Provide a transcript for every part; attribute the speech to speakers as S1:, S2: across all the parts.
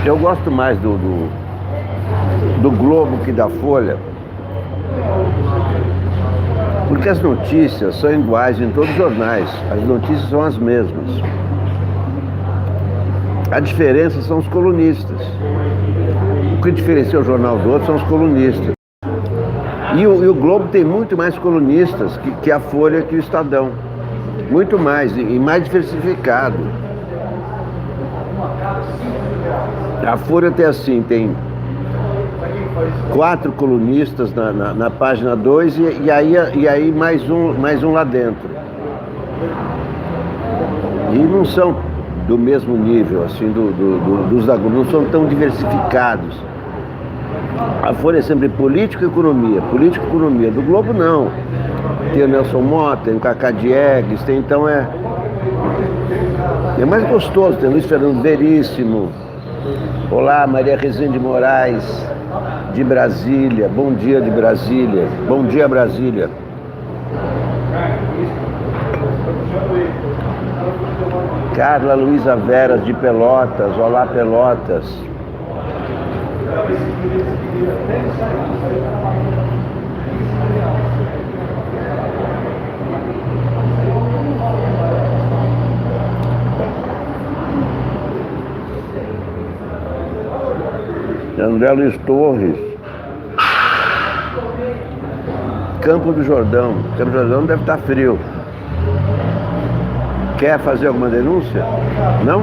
S1: Eu gosto mais do Globo que da Folha, porque as notícias são iguais em todos os jornais, as notícias são as mesmas. A diferença são os colunistas. O que diferencia o jornal do outro são os colunistas. E o Globo tem muito mais colunistas que a Folha, que o Estadão. Muito mais, e mais diversificado. A Folha tem assim, tem 4 colunistas na página 2 e aí mais um lá dentro. E não são do mesmo nível, assim, dos da Globo, não são tão diversificados. A Folha é sempre política e economia, do Globo não. Tem o Nelson Motta, tem o Cacá Diegues, então é mais gostoso, tem o Luiz Fernando Veríssimo. Olá, Maria Rezende Moraes, de Brasília, bom dia de Brasília, bom dia Brasília. Carla Luísa Veras, de Pelotas, olá Pelotas. André Luiz Torres, Campo do Jordão deve estar frio. Quer fazer alguma denúncia? Não?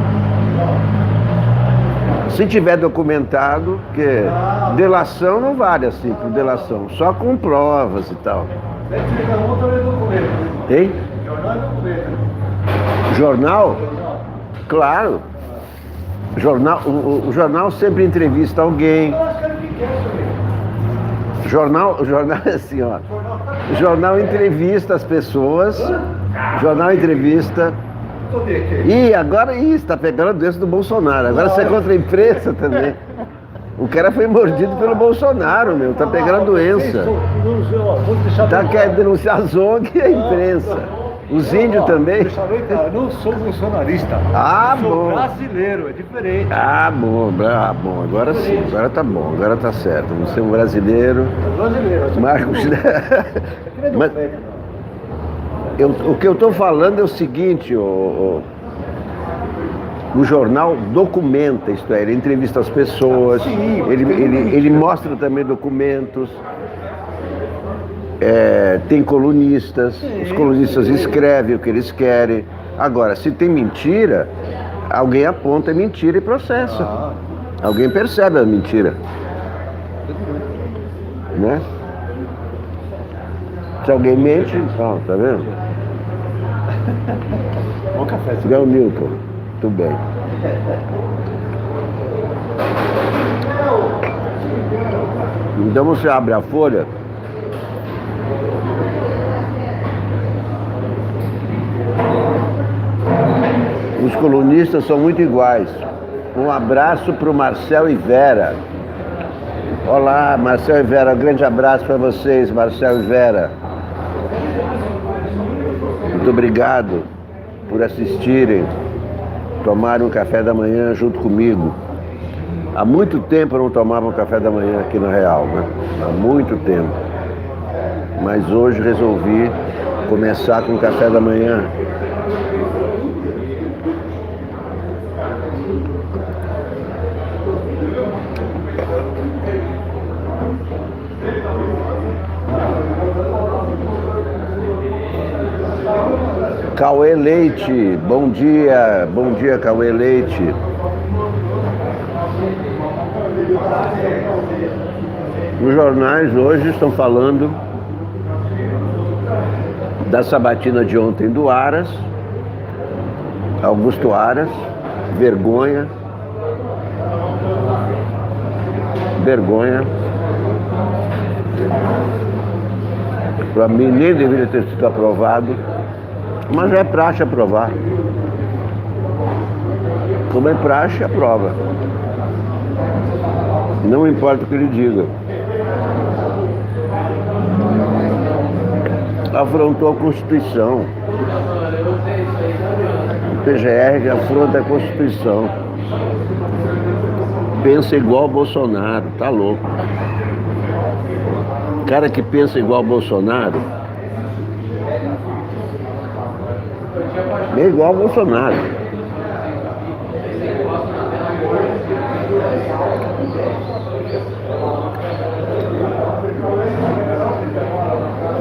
S1: Se tiver documentado, porque delação não vale assim por delação, só com provas e tal. Hein? Jornal? Claro. O jornal sempre entrevista alguém. Jornal é assim, ó. O jornal entrevista as pessoas. Jornal entrevista. E agora está pegando a doença do Bolsonaro. Agora você é contra a imprensa também. O cara foi mordido pelo Bolsonaro, meu. Tá pegando a doença. Tá querendo denunciar a ZOG e a imprensa. Os índios também?
S2: Eu não sou bolsonarista.
S1: Sou
S2: brasileiro, é diferente.
S1: Bom. Agora sim, agora tá bom, agora tá certo. Você é um brasileiro. Marcos. Mas, o que eu estou falando é o seguinte, o jornal documenta, isto é, ele entrevista as pessoas, ele mostra também documentos. Tem colunistas, os colunistas escrevem o que eles querem. Agora, se tem mentira, alguém aponta a mentira e processa. Alguém percebe a mentira. Né? Se alguém mente, tá vendo?
S2: Bom café.
S1: Gal Newton, tudo bem. Então você abre a Folha. Os colunistas são muito iguais. Um abraço para o Marcel e Vera. Olá, Marcel e Vera. Um grande abraço para vocês, Marcel e Vera. Muito obrigado por assistirem, tomarem um café da manhã junto comigo. Há muito tempo eu não tomava um café da manhã aqui na Real, né? Há muito tempo. Mas hoje resolvi começar com o café da manhã. Cauê Leite, bom dia Cauê Leite. Os jornais hoje estão falando da sabatina de ontem do Aras, Augusto Aras, vergonha. Para mim nem deveria ter sido aprovado. Mas é praxe aprovar. Como é praxe, aprova. Não importa o que ele diga. Afrontou a Constituição. O PGR afronta a Constituição. pensa igual ao Bolsonaro, tá louco. Cara que pensa igual ao Bolsonaro é igual ao Bolsonaro.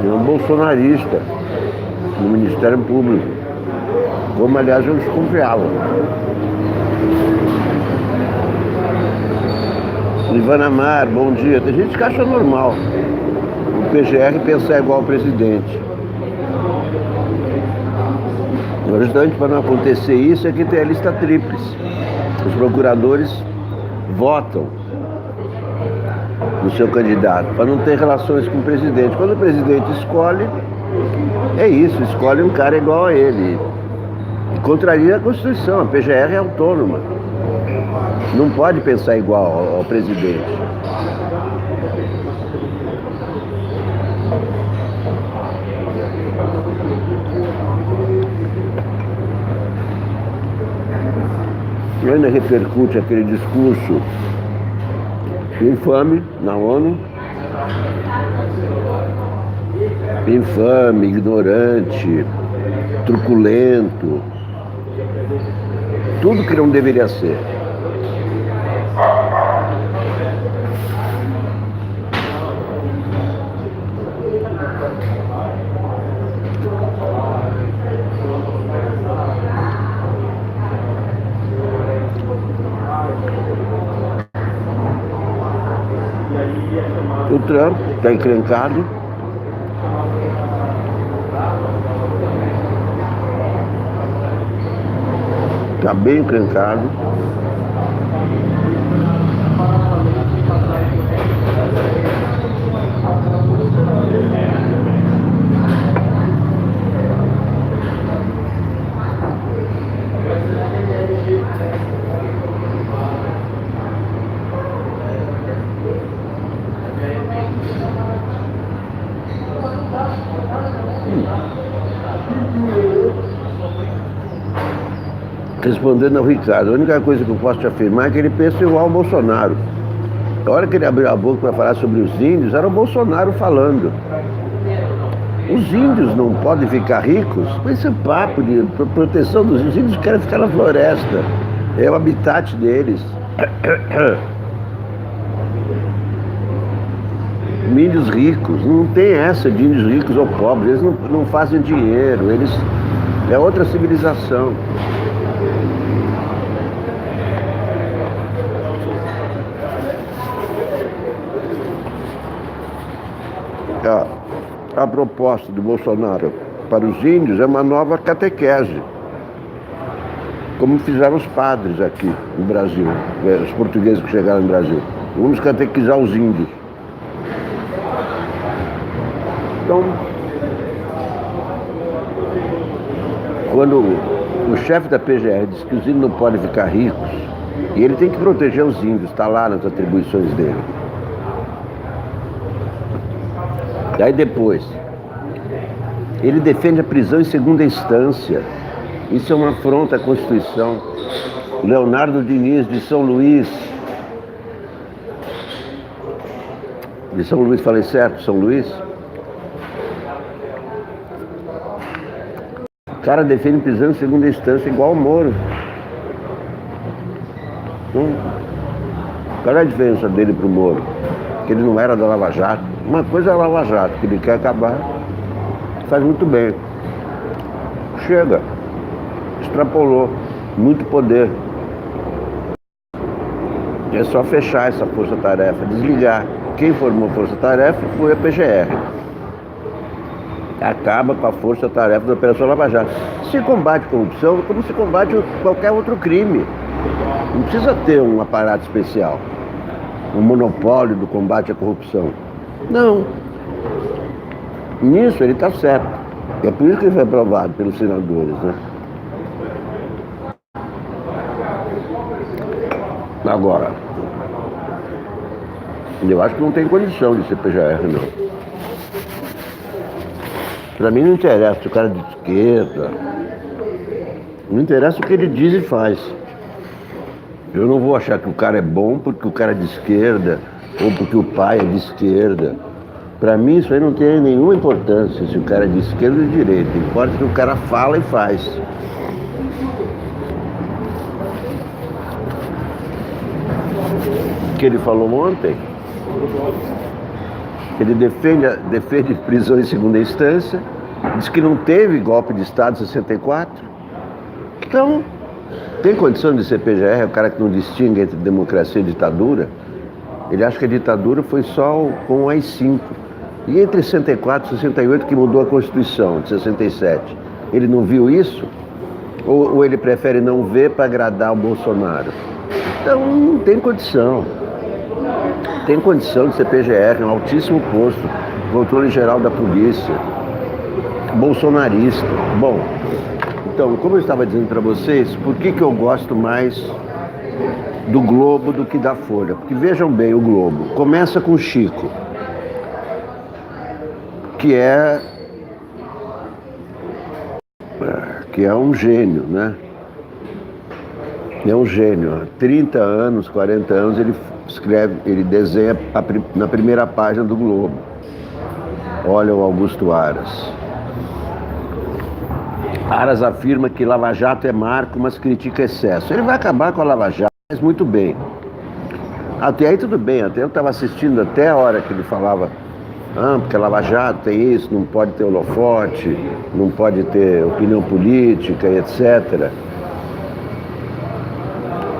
S1: É um bolsonarista no Ministério Público, como aliás eu desconfiava. Ivana Mar, bom dia. Tem gente que acha normal o PGR pensar igual ao presidente. O restante, para não acontecer isso, é que tem a lista tríplice. Os procuradores votam no seu candidato, para não ter relações com o presidente. Quando o presidente escolhe, é isso, escolhe um cara igual a ele. E contraria a Constituição, a PGR é autônoma. Não pode pensar igual ao presidente. E ainda repercute aquele discurso infame na ONU, infame, ignorante, truculento, tudo que não deveria ser. O Trump está encrencado. Está bem encrencado. Respondendo ao Ricardo, a única coisa que eu posso te afirmar é que ele pensa igual ao Bolsonaro. A hora que ele abriu a boca para falar sobre os índios, era o Bolsonaro falando. Os índios não podem ficar ricos? Esse papo de proteção dos índios, os índios querem ficar na floresta. É o habitat deles. Índios ricos, não tem essa de índios ricos ou pobres, eles não fazem dinheiro, é outra civilização. A proposta do Bolsonaro para os índios é uma nova catequese, como fizeram os padres aqui no Brasil, os portugueses que chegaram no Brasil. Vamos catequizar os índios. Então, quando o chefe da PGR diz que os índios não podem ficar ricos, e ele tem que proteger os índios, está lá nas atribuições dele. Daí depois, ele defende a prisão em segunda instância. Isso é uma afronta à Constituição. Leonardo Diniz, de São Luís. De São Luís, falei certo? São Luís? O cara defende prisão em segunda instância igual ao Moro. Qual é a diferença dele pro Moro? Que ele não era da Lava Jato. Uma coisa é a Lava Jato, que ele quer acabar. Faz muito bem. Chega. Extrapolou. Muito poder. É só fechar essa força-tarefa, desligar. Quem formou a força-tarefa foi a PGR. Acaba com a força-tarefa da Operação Lava Jato. Se combate corrupção como se combate qualquer outro crime. Não precisa ter um aparato especial, um monopólio do combate à corrupção. Não. Nisso ele está certo. É por isso que ele foi aprovado pelos senadores, né? Agora, eu acho que não tem condição de ser PGR, não. Para mim não interessa se o cara é de esquerda. Não interessa o que ele diz e faz. Eu não vou achar que o cara é bom porque o cara é de esquerda ou porque o pai é de esquerda. Para mim isso aí não tem nenhuma importância se o cara é de esquerda ou de direita. Importa que o cara fala e faz. O que ele falou ontem, ele defende prisão em segunda instância, diz que não teve golpe de Estado em 64. Então, tem condição de ser PGR, o cara que não distingue entre democracia e ditadura. Ele acha que a ditadura foi só com o AI-5. E entre 64 e 68 que mudou a Constituição, de 67. Ele não viu isso? Ou ele prefere não ver para agradar o Bolsonaro? Então, não tem condição. Tem condição de ser PGR, um altíssimo posto, controle geral da polícia, bolsonarista. Bom, então, como eu estava dizendo para vocês, por que eu gosto mais do Globo do que da Folha? Porque vejam bem o Globo. Começa com o Chico, que é um gênio, né? É um gênio. Há 30 anos, 40 anos, ele desenha na primeira página do Globo. Olha o Augusto Aras. Aras afirma que Lava Jato é marco, mas critica excesso. Ele vai acabar com a Lava Jato, mas muito bem. Até aí tudo bem, até eu estava assistindo até a hora que ele falava, porque a Lava Jato tem isso, não pode ter holofote, não pode ter opinião política, etc.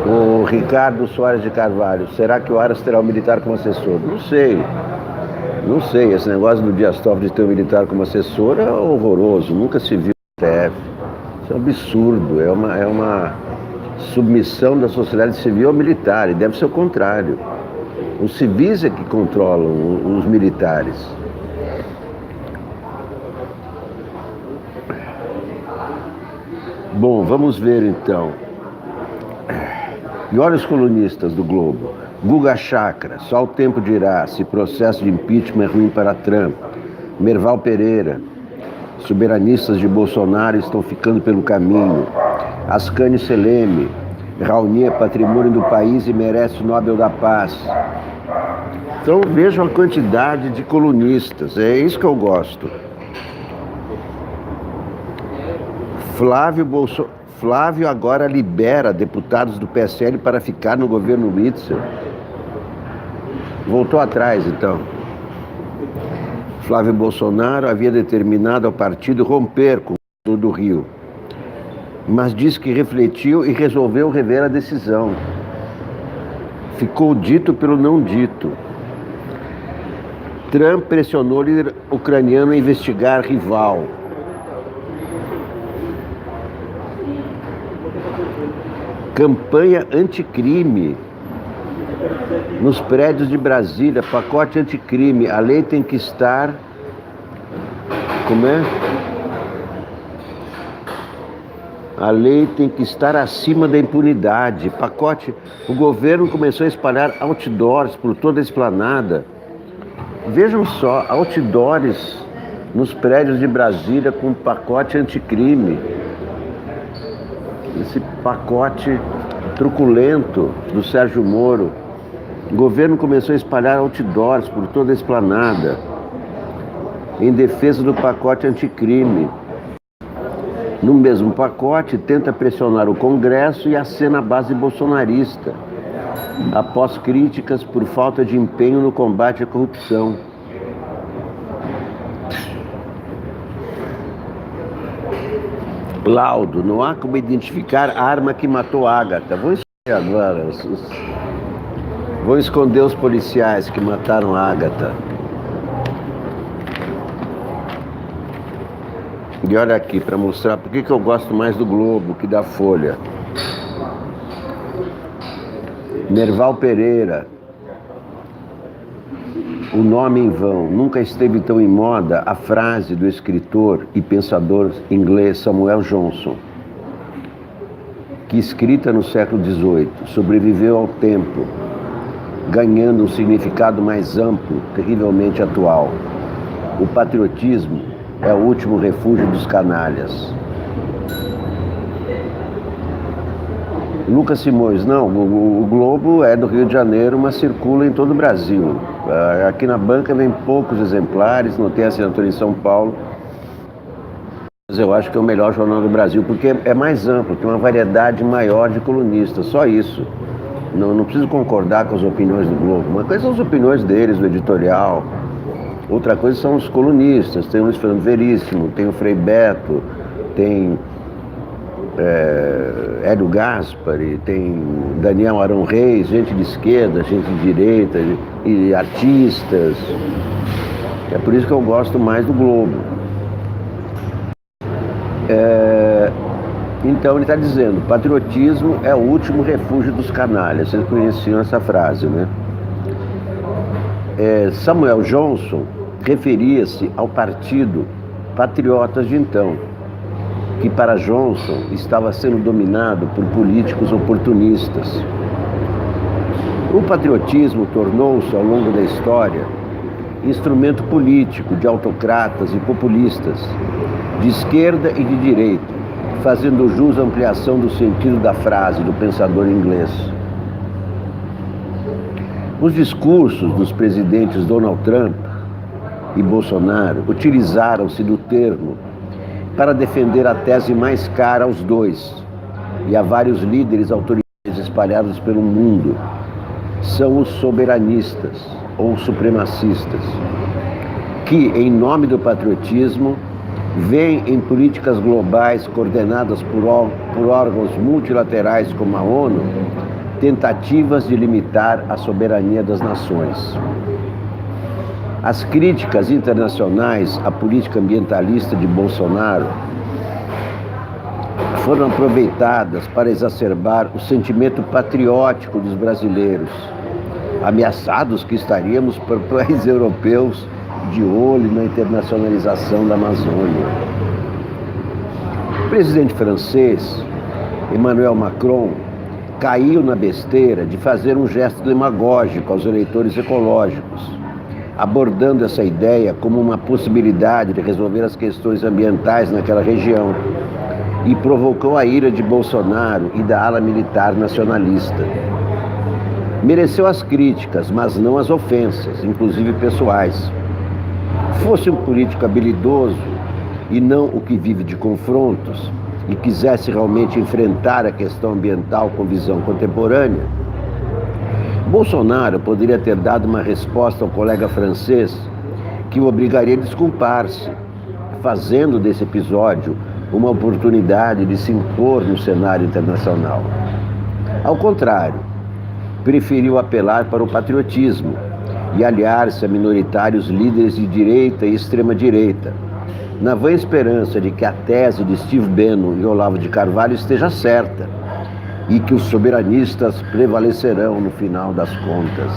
S1: O Ricardo Soares de Carvalho, será que o Aras terá um militar como assessor? Não sei. Não sei, esse negócio do Dias Toffoli de ter um militar como assessor é horroroso, nunca se viu no STF. Isso é um absurdo, é uma submissão da sociedade civil ao militar, e deve ser o contrário. Os civis é que controlam os militares. Bom, vamos ver então. E olha os colunistas do Globo. Guga Chakra, só o tempo dirá se processo de impeachment é ruim para Trump. Merval Pereira, soberanistas de Bolsonaro estão ficando pelo caminho. Ascani Seleme, Raoni é patrimônio do país e merece o Nobel da Paz. Então vejam a quantidade de colunistas, é isso que eu gosto. Flávio agora libera deputados do PSL para ficar no governo Witzel. Voltou atrás, então. Flávio Bolsonaro havia determinado ao partido romper com o do Rio, mas disse que refletiu e resolveu rever a decisão. Ficou dito pelo não dito. Trump pressionou o líder ucraniano a investigar rival. Campanha anticrime nos prédios de Brasília, pacote anticrime, a lei tem que estar, como é? A lei tem que estar acima da impunidade, pacote, o governo começou a espalhar outdoors por toda a esplanada, vejam só, outdoors nos prédios de Brasília com pacote anticrime, esse pacote truculento do Sérgio Moro. O governo começou a espalhar outdoors por toda a esplanada em defesa do pacote anticrime. No mesmo pacote, tenta pressionar o Congresso e acena a base bolsonarista, após críticas por falta de empenho no combate à corrupção. Laudo, não há como identificar a arma que matou Ágata. Vou esconder agora, vou esconder os policiais que mataram Ágata. E olha aqui, para mostrar por que eu gosto mais do Globo que da Folha. Merval Pereira, o nome em vão, nunca esteve tão em moda a frase do escritor e pensador inglês Samuel Johnson, que escrita no século XVIII, sobreviveu ao tempo, ganhando um significado mais amplo, terrivelmente atual. O patriotismo é o último refúgio dos canalhas. Lucas Simões, não, o Globo é do Rio de Janeiro, mas circula em todo o Brasil. Aqui na banca vem poucos exemplares, não tem assinatura em São Paulo. Mas eu acho que é o melhor jornal do Brasil, porque é mais amplo, tem uma variedade maior de colunistas, só isso. Não preciso concordar com as opiniões do Globo. Uma coisa são as opiniões deles, do editorial. Outra coisa são os colunistas. Tem o Luiz Fernando Veríssimo, tem o Frei Beto, tem Hélio Gaspari, tem Daniel Arão Reis, gente de esquerda, gente de direita, e artistas. É por isso que eu gosto mais do Globo. Então ele está dizendo, patriotismo é o último refúgio dos canalhas. Vocês conheciam essa frase, né? Samuel Johnson referia-se ao partido Patriotas de então, que para Johnson estava sendo dominado por políticos oportunistas. O patriotismo tornou-se, ao longo da história, instrumento político de autocratas e populistas, de esquerda e de direita, fazendo jus à ampliação do sentido da frase do pensador inglês. Os discursos dos presidentes Donald Trump e Bolsonaro utilizaram-se do termo para defender a tese mais cara aos dois e a vários líderes autoritários espalhados pelo mundo. São os soberanistas ou supremacistas, que, em nome do patriotismo, veem em políticas globais coordenadas por órgãos multilaterais como a ONU, tentativas de limitar a soberania das nações. As críticas internacionais à política ambientalista de Bolsonaro foram aproveitadas para exacerbar o sentimento patriótico dos brasileiros, ameaçados que estaríamos por países europeus de olho na internacionalização da Amazônia. O presidente francês, Emmanuel Macron, caiu na besteira de fazer um gesto demagógico aos eleitores ecológicos, abordando essa ideia como uma possibilidade de resolver as questões ambientais naquela região, e provocou a ira de Bolsonaro e da ala militar nacionalista. Mereceu as críticas, mas não as ofensas, inclusive pessoais. Fosse um político habilidoso e não o que vive de confrontos e quisesse realmente enfrentar a questão ambiental com visão contemporânea, Bolsonaro poderia ter dado uma resposta ao colega francês que o obrigaria a desculpar-se, fazendo desse episódio uma oportunidade de se impor no cenário internacional. Ao contrário, preferiu apelar para o patriotismo e aliar-se a minoritários líderes de direita e extrema-direita, na vã esperança de que a tese de Steve Bannon e Olavo de Carvalho esteja certa e que os soberanistas prevalecerão no final das contas.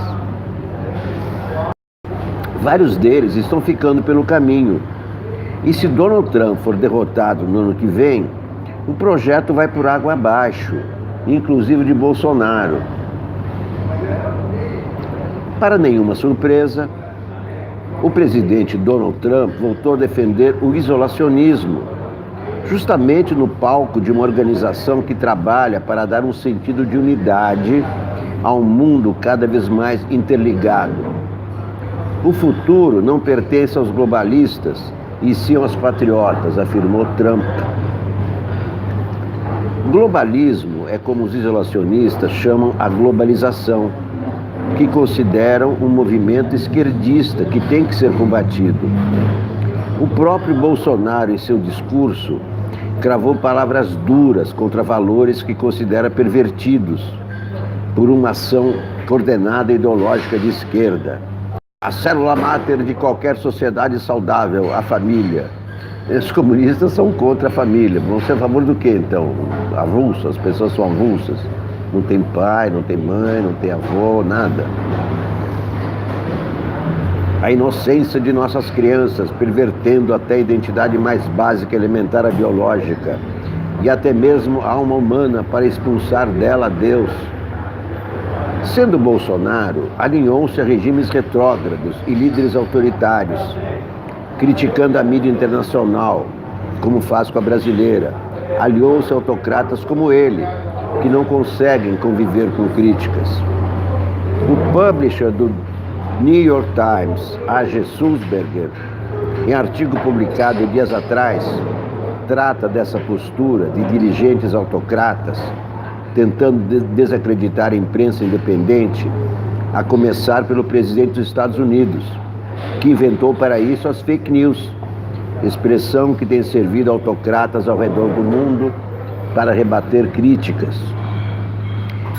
S1: Vários deles estão ficando pelo caminho, e se Donald Trump for derrotado no ano que vem, o projeto vai por água abaixo, inclusive de Bolsonaro. Para nenhuma surpresa, o presidente Donald Trump voltou a defender o isolacionismo, justamente no palco de uma organização que trabalha para dar um sentido de unidade a um mundo cada vez mais interligado. O futuro não pertence aos globalistas, e sim aos patriotas, afirmou Trump. Globalismo é como os isolacionistas chamam a globalização, que consideram um movimento esquerdista que tem que ser combatido. O próprio Bolsonaro, em seu discurso, cravou palavras duras contra valores que considera pervertidos por uma ação coordenada ideológica de esquerda. A célula máter de qualquer sociedade saudável, a família. Esses comunistas são contra a família. Vão ser a favor do quê, então? Avulso, as pessoas são avulsas. Não tem pai, não tem mãe, não tem avô, nada. A inocência de nossas crianças, pervertendo até a identidade mais básica, elementar, a biológica, e até mesmo a alma humana, para expulsar dela Deus. Sendo Bolsonaro, alinhou-se a regimes retrógrados e líderes autoritários, criticando a mídia internacional, como faz com a brasileira. Aliou-se a autocratas como ele, que não conseguem conviver com críticas. O publisher do New York Times, A.G. Sulzberger, em artigo publicado dias atrás, trata dessa postura de dirigentes autocratas tentando desacreditar a imprensa independente, a começar pelo presidente dos Estados Unidos, que inventou para isso as fake news, expressão que tem servido a autocratas ao redor do mundo para rebater críticas.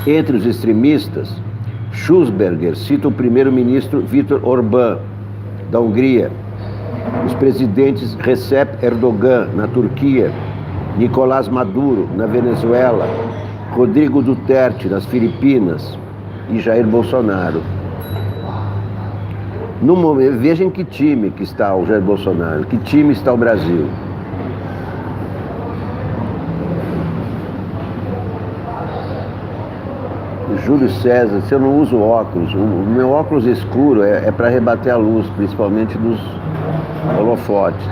S1: Entre os extremistas, Sulzberger cita o primeiro-ministro Viktor Orbán, da Hungria, os presidentes Recep Erdogan, na Turquia, Nicolás Maduro, na Venezuela, Rodrigo Duterte, nas Filipinas, e Jair Bolsonaro. No momento, veja em que time que está o Jair Bolsonaro, que time está o Brasil. Júlio César, se eu não uso óculos, o meu óculos escuro é para rebater a luz, principalmente dos holofotes.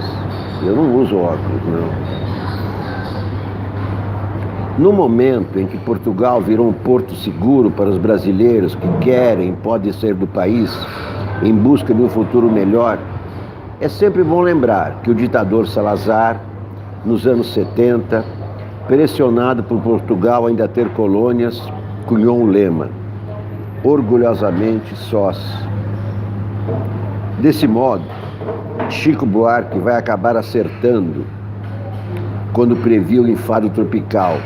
S1: Eu não uso óculos, não. No momento em que Portugal virou um porto seguro para os brasileiros que querem e podem sair do país em busca de um futuro melhor, é sempre bom lembrar que o ditador Salazar, nos anos 70, pressionado por Portugal ainda ter colônias, cunhou um lema: orgulhosamente sós. Desse modo, Chico Buarque vai acabar acertando quando previu o enfado tropical.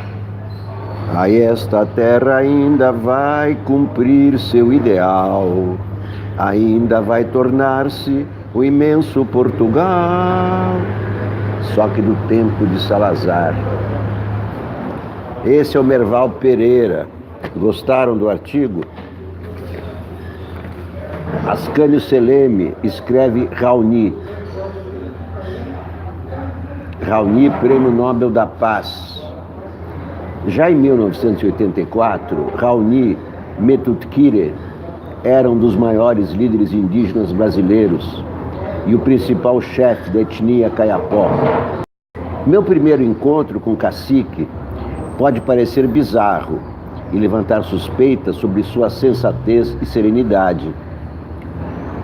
S1: A esta terra ainda vai cumprir seu ideal, ainda vai tornar-se o imenso Portugal, só que do tempo de Salazar. Esse é o Merval Pereira. Gostaram do artigo? Ascânio Seleme escreve Raoni. Raoni, Prêmio Nobel da Paz. Já em 1984, Raoni Metutkire era um dos maiores líderes indígenas brasileiros e o principal chefe da etnia Kayapó. Meu primeiro encontro com o cacique pode parecer bizarro e levantar suspeitas sobre sua sensatez e serenidade.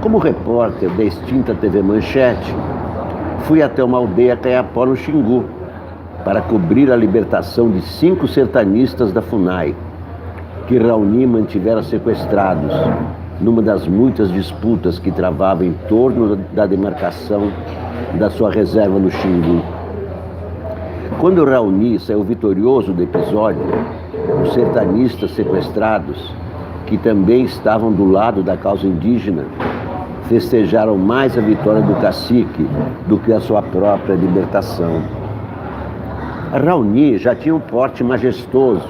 S1: Como repórter da extinta TV Manchete, fui até uma aldeia Kayapó no Xingu para cobrir a libertação de 5 sertanistas da FUNAI, que Raoni mantivera sequestrados numa das muitas disputas que travava em torno da demarcação da sua reserva no Xingu. Quando Raoni saiu vitorioso do episódio, os sertanistas sequestrados, que também estavam do lado da causa indígena, festejaram mais a vitória do cacique do que a sua própria libertação. Raoni já tinha um porte majestoso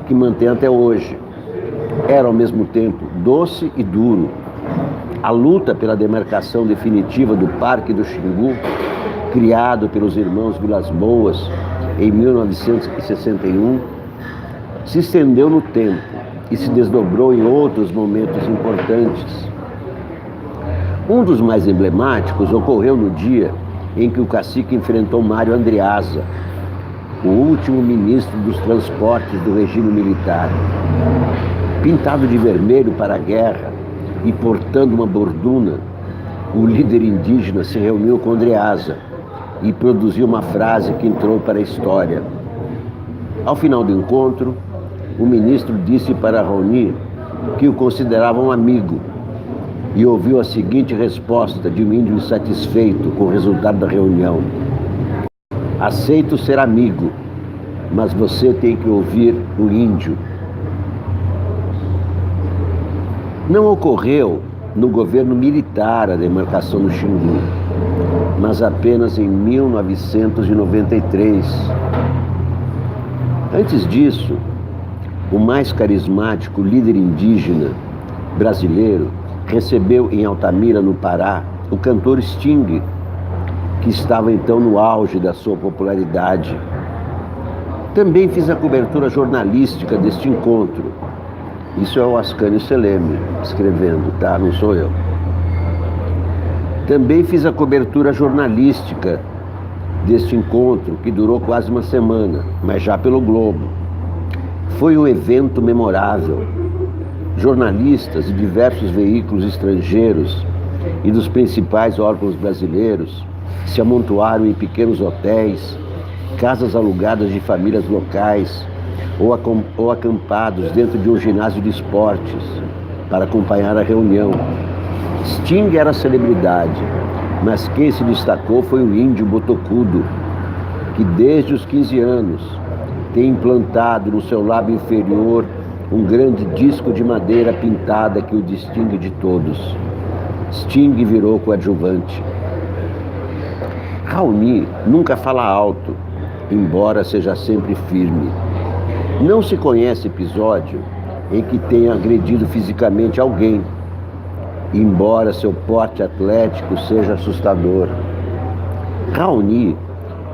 S1: que mantém até hoje. Era ao mesmo tempo doce e duro. A luta pela demarcação definitiva do Parque do Xingu, criado pelos irmãos Vilas Boas em 1961, se estendeu no tempo e se desdobrou em outros momentos importantes. Um dos mais emblemáticos ocorreu no dia em que o cacique enfrentou Mário Andreasa, o último ministro dos transportes do regime militar. Pintado de vermelho para a guerra e portando uma borduna, o líder indígena se reuniu com Andreasa e produziu uma frase que entrou para a história. Ao final do encontro, o ministro disse para Raoni que o considerava um amigo e ouviu a seguinte resposta de um índio insatisfeito com o resultado da reunião: aceito ser amigo, mas você tem que ouvir o índio. Não ocorreu no governo militar a demarcação do Xingu, mas apenas em 1993. Antes disso, o mais carismático líder indígena brasileiro recebeu em Altamira, no Pará, o cantor Sting, que estava então no auge da sua popularidade. Também fiz a cobertura jornalística deste encontro. Isso é o Ascânio Seleme escrevendo, tá? Não sou eu. Também fiz a cobertura jornalística deste encontro, que durou quase uma semana, mas já pelo Globo. Foi um evento memorável. Jornalistas de diversos veículos estrangeiros e dos principais órgãos brasileiros se amontoaram em pequenos hotéis, casas alugadas de famílias locais ou acampados dentro de um ginásio de esportes para acompanhar a reunião. Sting era celebridade, mas quem se destacou foi o índio botocudo, que desde os 15 anos tem implantado no seu lábio inferior um grande disco de madeira pintada que o distingue de todos. Sting virou coadjuvante. Raoni nunca fala alto, embora seja sempre firme. Não se conhece episódio em que tenha agredido fisicamente alguém, embora seu porte atlético seja assustador. Raoni,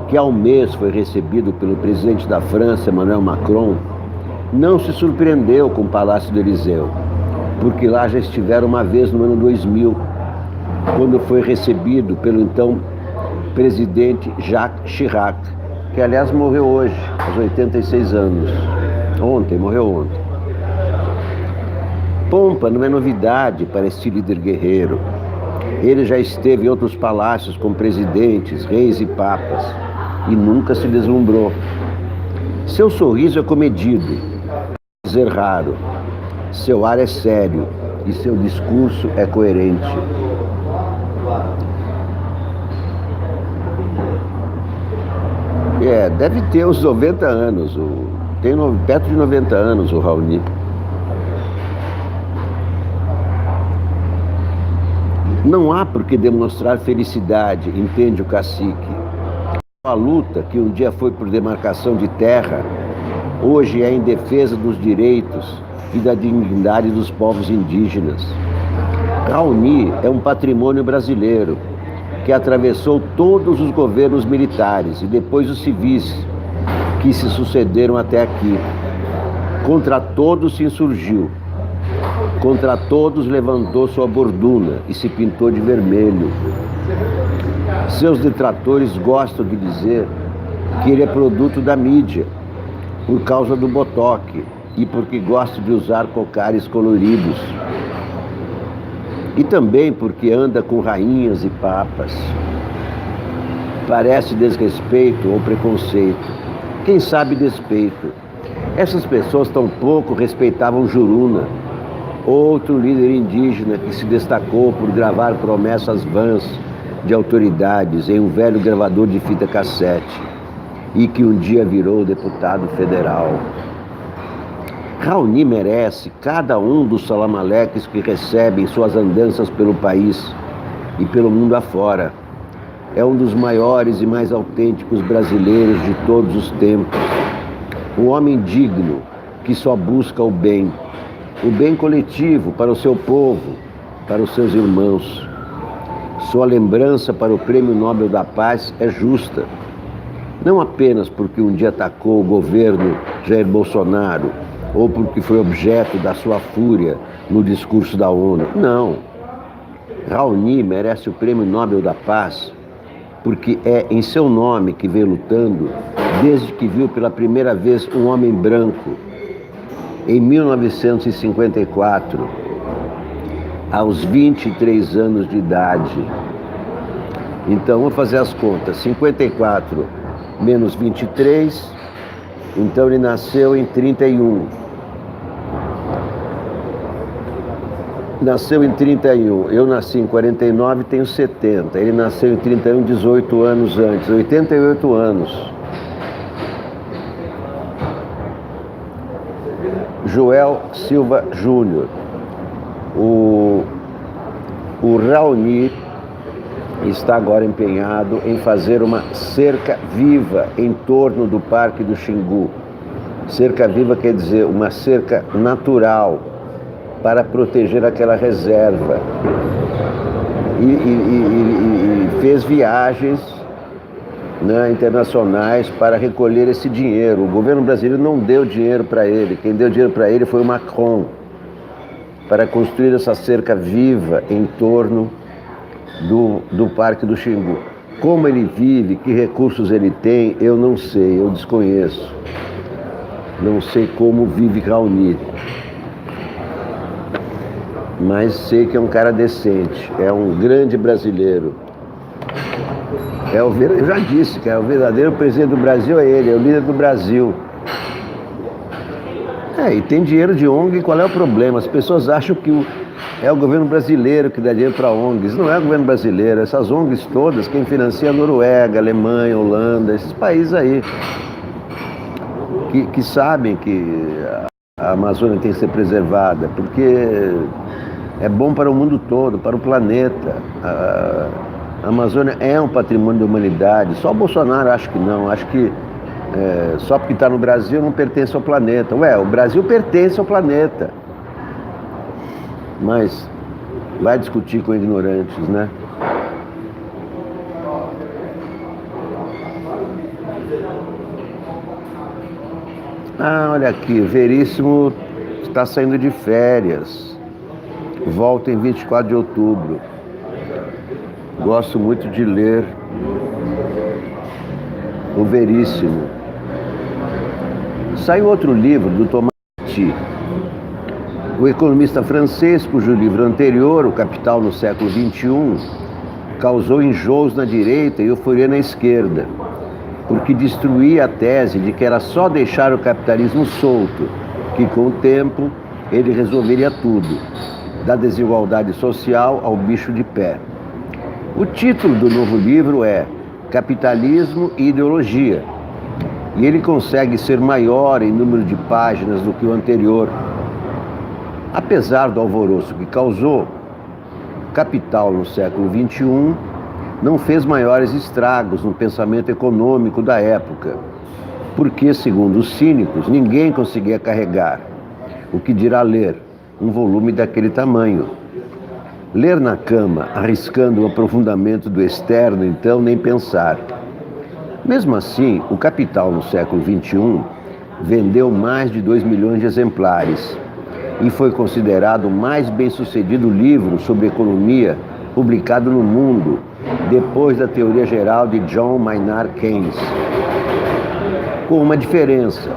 S1: que há um mês foi recebido pelo presidente da França, Emmanuel Macron, não se surpreendeu com o Palácio do Eliseu, porque lá já estiveram uma vez no ano 2000, quando foi recebido pelo então presidente Jacques Chirac, que aliás morreu hoje, aos 86 anos. Morreu ontem. Pompa não é novidade para este líder guerreiro. Ele já esteve em outros palácios com presidentes, reis e papas, e nunca se deslumbrou. Seu sorriso é comedido, dizer raro. Seu ar é sério e seu discurso é coerente. Deve ter uns 90 anos. Tem perto de 90 anos o Raoni. Não há por que demonstrar felicidade, entende o cacique. A luta que um dia foi por demarcação de terra, hoje é em defesa dos direitos e da dignidade dos povos indígenas. Raoni é um patrimônio brasileiro que atravessou todos os governos militares e depois os civis que se sucederam até aqui. Contra todos se insurgiu. Contra todos levantou sua borduna e se pintou de vermelho. Seus detratores gostam de dizer que ele é produto da mídia, por causa do botox e porque gosta de usar cocares coloridos. E também porque anda com rainhas e papas. Parece desrespeito ou preconceito. Quem sabe despeito. Essas pessoas tampouco respeitavam Juruna, outro líder indígena que se destacou por gravar promessas vãs de autoridades em um velho gravador de fita cassete e que um dia virou deputado federal. Raoni merece cada um dos salamaleques que recebem suas andanças pelo país e pelo mundo afora. É um dos maiores e mais autênticos brasileiros de todos os tempos. Um homem digno que só busca o bem coletivo para o seu povo, para os seus irmãos. Sua lembrança para o Prêmio Nobel da Paz é justa, não apenas porque um dia atacou o governo Jair Bolsonaro ou porque foi objeto da sua fúria no discurso da ONU. Não. Raoni merece o Prêmio Nobel da Paz porque é em seu nome que vem lutando desde que viu pela primeira vez um homem branco, em 1954, aos 23 anos de idade. Então, vamos fazer as contas. 54 menos 23, então ele nasceu em 31. Nasceu em 31, eu nasci em 49 e tenho 70. Ele nasceu em 31, 18 anos antes, 88 anos. Joel Silva Júnior. O Raoni está agora empenhado em fazer uma cerca viva em torno do Parque do Xingu. Cerca viva quer dizer uma cerca natural para proteger aquela reserva. E fez viagens, né, internacionais para recolher esse dinheiro. O governo brasileiro não deu dinheiro para ele. Quem deu dinheiro para ele foi o Macron, para construir essa cerca viva em torno do Parque do Xingu. Como ele vive, que recursos ele tem, eu não sei, eu desconheço. Não sei como vive Raoni, mas sei que é um cara decente, é um grande brasileiro. Eu já disse que o verdadeiro presidente do Brasil é ele, é o líder do Brasil. E tem dinheiro de ONG, qual é o problema? As pessoas acham que é o governo brasileiro que dá dinheiro para ONGs. Não é o governo brasileiro, essas ONGs todas, quem financia é a Noruega, Alemanha, Holanda, esses países aí, que sabem que a Amazônia tem que ser preservada, porque é bom para o mundo todo, para o planeta. A Amazônia é um patrimônio da humanidade. Só o Bolsonaro acha que não, acho que só porque está no Brasil não pertence ao planeta. Ué, o Brasil pertence ao planeta. Mas vai discutir com ignorantes, né? Olha aqui, Veríssimo está saindo de férias. Volta em 24 de outubro. Gosto muito de ler o Veríssimo. Saiu outro livro do Thomas Piketty, o economista francês, cujo livro anterior, O Capital no século XXI, causou enjoos na direita e euforia na esquerda, porque destruía a tese de que era só deixar o capitalismo solto, que com o tempo ele resolveria tudo, da desigualdade social ao bicho de pé. O título do novo livro é Capitalismo e Ideologia, e ele consegue ser maior em número de páginas do que o anterior. Apesar do alvoroço que causou, Capital no século XXI não fez maiores estragos no pensamento econômico da época, porque, segundo os cínicos, ninguém conseguia carregar, o que dirá ler, um volume daquele tamanho. Ler na cama, arriscando o aprofundamento do externo, então, nem pensar. Mesmo assim, o Capital no século XXI vendeu mais de 2 milhões de exemplares e foi considerado o mais bem-sucedido livro sobre economia publicado no mundo, depois da teoria geral de John Maynard Keynes. Com uma diferença: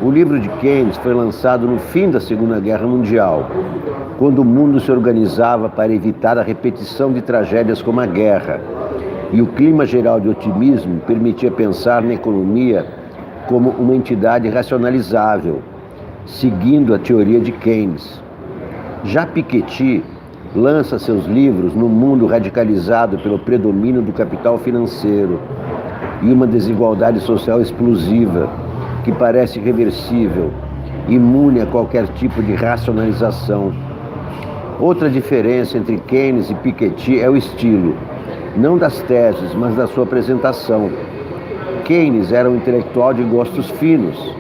S1: o livro de Keynes foi lançado no fim da Segunda Guerra Mundial, quando o mundo se organizava para evitar a repetição de tragédias como a guerra, e o clima geral de otimismo permitia pensar na economia como uma entidade racionalizável, seguindo a teoria de Keynes. Já Piketty lança seus livros no mundo radicalizado pelo predomínio do capital financeiro e uma desigualdade social explosiva, que parece irreversível, imune a qualquer tipo de racionalização. Outra diferença entre Keynes e Piketty é o estilo, não das teses, mas da sua apresentação. Keynes era um intelectual de gostos finos.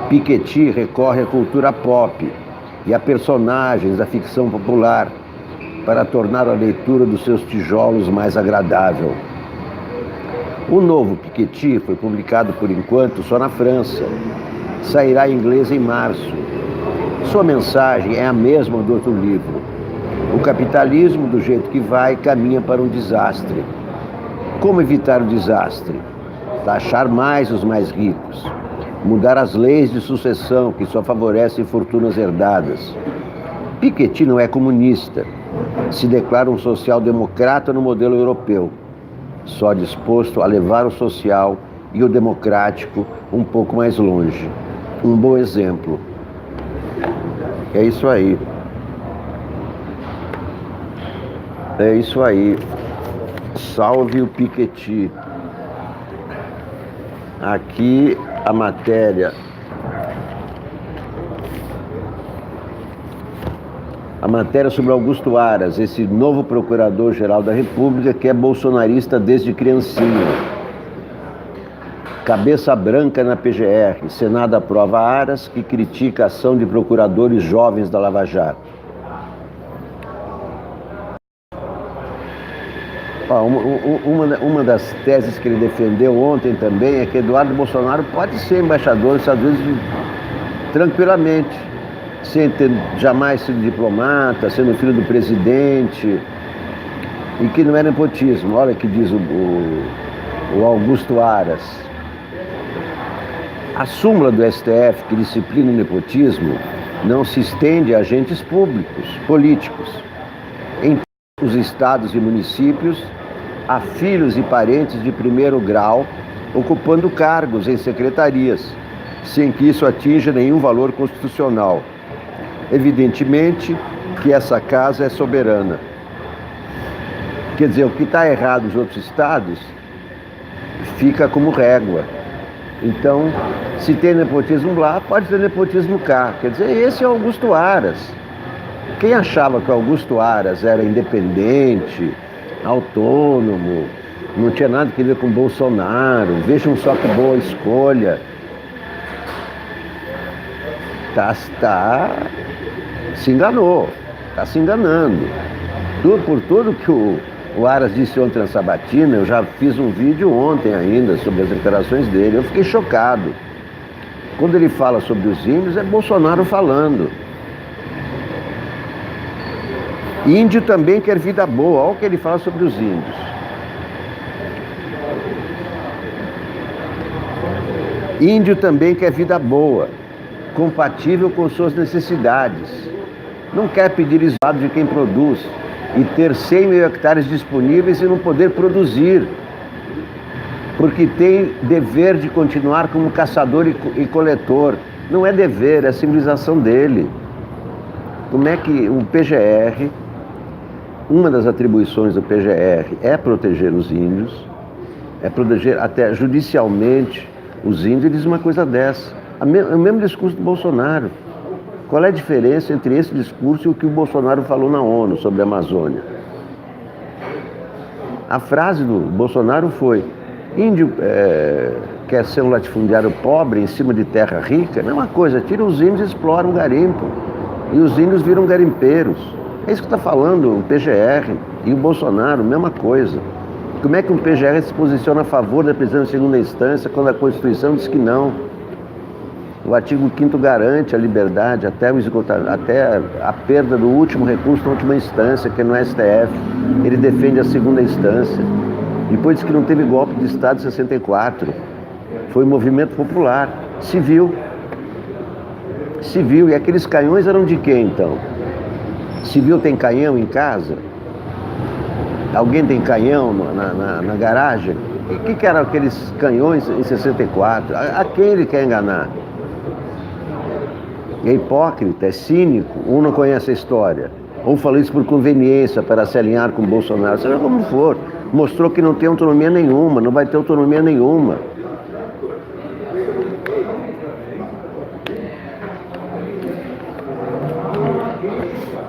S1: Piketty recorre à cultura pop e a personagens da ficção popular para tornar a leitura dos seus tijolos mais agradável. O novo Piketty foi publicado por enquanto só na França. Sairá em inglês em março. Sua mensagem é a mesma do outro livro. O capitalismo, do jeito que vai, caminha para um desastre. Como evitar o desastre? Taxar mais os mais ricos. Mudar as leis de sucessão que só favorecem fortunas herdadas. Piketty não é comunista. Se declara um social-democrata no modelo europeu, só disposto a levar o social e o democrático um pouco mais longe. Um bom exemplo. É isso aí. É isso aí. Salve o Piketty. Aqui a matéria. A matéria sobre Augusto Aras, esse novo procurador-geral da República que é bolsonarista desde criancinha. Cabeça branca na PGR. Senado aprova Aras, que critica a ação de procuradores jovens da Lava Jato. Uma das teses que ele defendeu ontem também é que Eduardo Bolsonaro pode ser embaixador dos Estados Unidos tranquilamente, sem ter jamais sido diplomata, sendo filho do presidente, e que não era nepotismo. Olha o que diz o Augusto Aras. A súmula do STF, que disciplina o nepotismo, não se estende a agentes públicos, políticos. Em os estados e municípios, há filhos e parentes de primeiro grau ocupando cargos em secretarias, sem que isso atinja nenhum valor constitucional. Evidentemente que essa casa é soberana. Quer dizer, o que está errado nos outros estados fica como régua. Então, se tem nepotismo lá, pode ter nepotismo cá. Quer dizer, esse é Augusto Aras. Quem achava que o Augusto Aras era independente, autônomo, não tinha nada a ver com Bolsonaro, vejam só que boa escolha, se enganou, está se enganando. Por tudo que o Aras disse ontem na Sabatina, eu já fiz um vídeo ontem ainda sobre as declarações dele, eu fiquei chocado. Quando ele fala sobre os índios, é Bolsonaro falando. Índio também quer vida boa, olha o que ele fala sobre os índios. Índio também quer vida boa, compatível com suas necessidades. Não quer pedir isolado de quem produz e ter 100 mil hectares disponíveis e não poder produzir, porque tem dever de continuar como caçador e coletor. Não é dever, é a civilização dele. Como é que o PGR, uma das atribuições do PGR é proteger os índios, é proteger até judicialmente os índios, e diz uma coisa dessa. É o mesmo discurso do Bolsonaro. Qual é a diferença entre esse discurso e o que o Bolsonaro falou na ONU sobre a Amazônia? A frase do Bolsonaro foi: índio quer ser um latifundiário pobre em cima de terra rica? Não é uma coisa, tira os índios e explora o garimpo. E os índios viram garimpeiros. É isso que está falando o PGR e o Bolsonaro, mesma coisa. Como é que o PGR se posiciona a favor da prisão em segunda instância quando a Constituição diz que não? O artigo 5º garante a liberdade até a perda do último recurso na última instância, que é no STF. Ele defende a segunda instância. Depois diz que não teve golpe de Estado em 64. Foi um movimento popular, civil. Civil. E aqueles canhões eram de quem, então? Civil tem canhão em casa? Alguém tem canhão na garagem? O que eram aqueles canhões em 64? A quem ele quer enganar? É hipócrita, é cínico, um não conhece a história. Ou falou isso por conveniência, para se alinhar com o Bolsonaro, seja como for. Mostrou que não tem autonomia nenhuma, não vai ter autonomia nenhuma.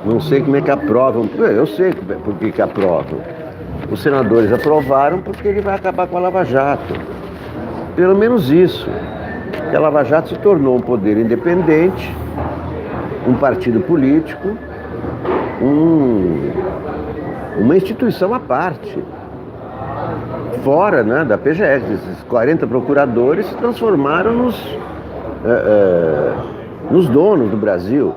S1: Não sei como é que aprovam. Eu sei por que aprovam. Os senadores aprovaram porque ele vai acabar com a Lava Jato. Pelo menos isso. Que a Lava Jato se tornou um poder independente, um partido político, uma instituição à parte. Fora, né, da PGR. Esses 40 procuradores se transformaram nos donos do Brasil.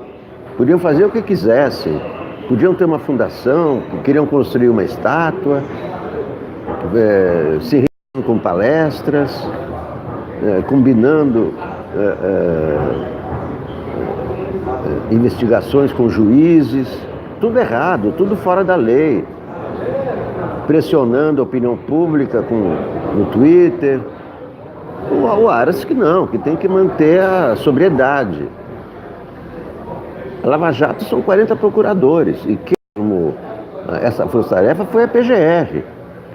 S1: Podiam fazer o que quisessem, podiam ter uma fundação, queriam construir uma estátua, se reunindo com palestras, combinando investigações com juízes, tudo errado, tudo fora da lei, pressionando a opinião pública no Twitter. O Aras que não, que tem que manter a sobriedade. A Lava Jato são 40 procuradores e essa força-tarefa foi a PGR.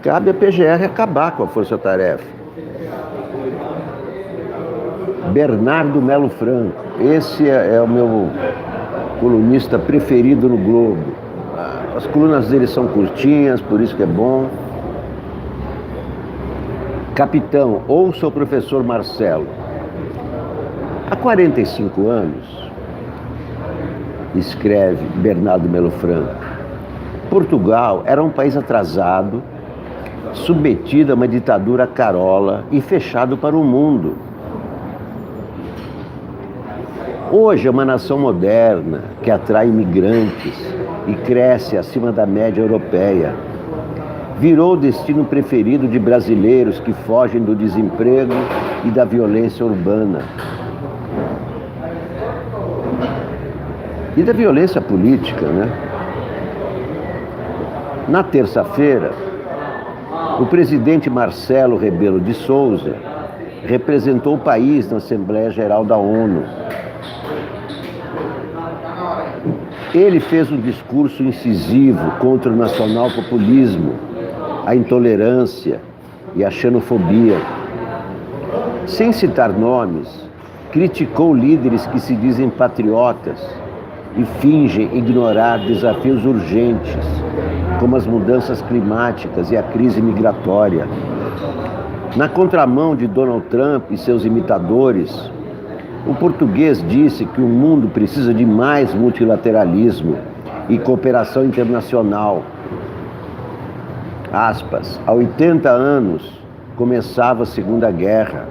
S1: Cabe a PGR acabar com a força-tarefa. Bernardo Melo Franco, esse é o meu colunista preferido no Globo. As colunas dele são curtinhas, por isso que é bom. Capitão, ouça o professor Marcelo. Há 45 anos, escreve Bernardo Melo Franco, Portugal era um país atrasado, submetido a uma ditadura carola e fechado para o mundo. Hoje é uma nação moderna que atrai imigrantes e cresce acima da média europeia. virou o destino preferido de brasileiros que fogem do desemprego e da violência urbana. E da violência política, né? Na terça-feira, o presidente Marcelo Rebelo de Souza representou o país na Assembleia Geral da ONU. Ele fez um discurso incisivo contra o nacional-populismo, a intolerância e a xenofobia. Sem citar nomes, criticou líderes que se dizem patriotas e fingem ignorar desafios urgentes, como as mudanças climáticas e a crise migratória. Na contramão de Donald Trump e seus imitadores, o português disse que o mundo precisa de mais multilateralismo e cooperação internacional. Aspas, há 80 anos começava a Segunda Guerra.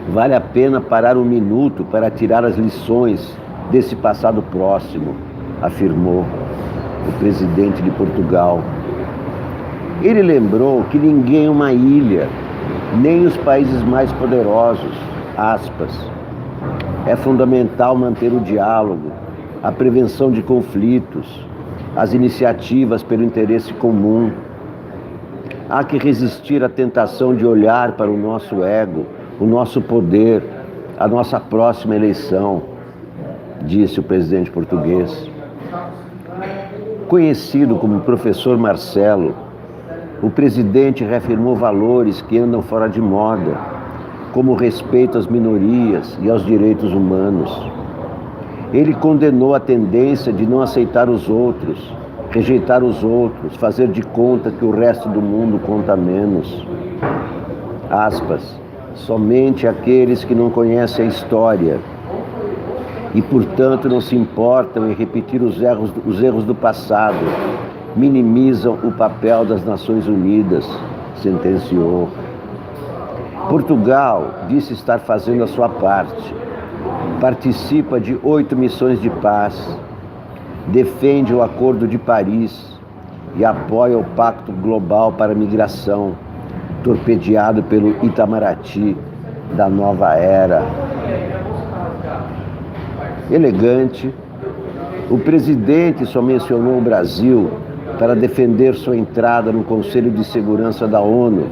S1: Vale a pena parar um minuto para tirar as lições desse passado próximo, afirmou o presidente de Portugal. Ele lembrou que ninguém é uma ilha, nem os países mais poderosos. Aspas. É fundamental manter o diálogo, a prevenção de conflitos, as iniciativas pelo interesse comum. Há que resistir à tentação de olhar para o nosso ego, o nosso poder, a nossa próxima eleição, disse o presidente português. Conhecido como professor Marcelo, o presidente reafirmou valores que andam fora de moda, como o respeito às minorias e aos direitos humanos. Ele condenou a tendência de não aceitar os outros, rejeitar os outros, fazer de conta que o resto do mundo conta menos. Aspas, somente aqueles que não conhecem a história e, portanto, não se importam em repetir os erros do passado, minimizam o papel das Nações Unidas, sentenciou. Portugal disse estar fazendo a sua parte. Participa de 8 missões de paz, defende o Acordo de Paris e apoia o Pacto Global para a Migração, torpedeado pelo Itamaraty da nova era. Elegante, o presidente só mencionou o Brasil para defender sua entrada no Conselho de Segurança da ONU,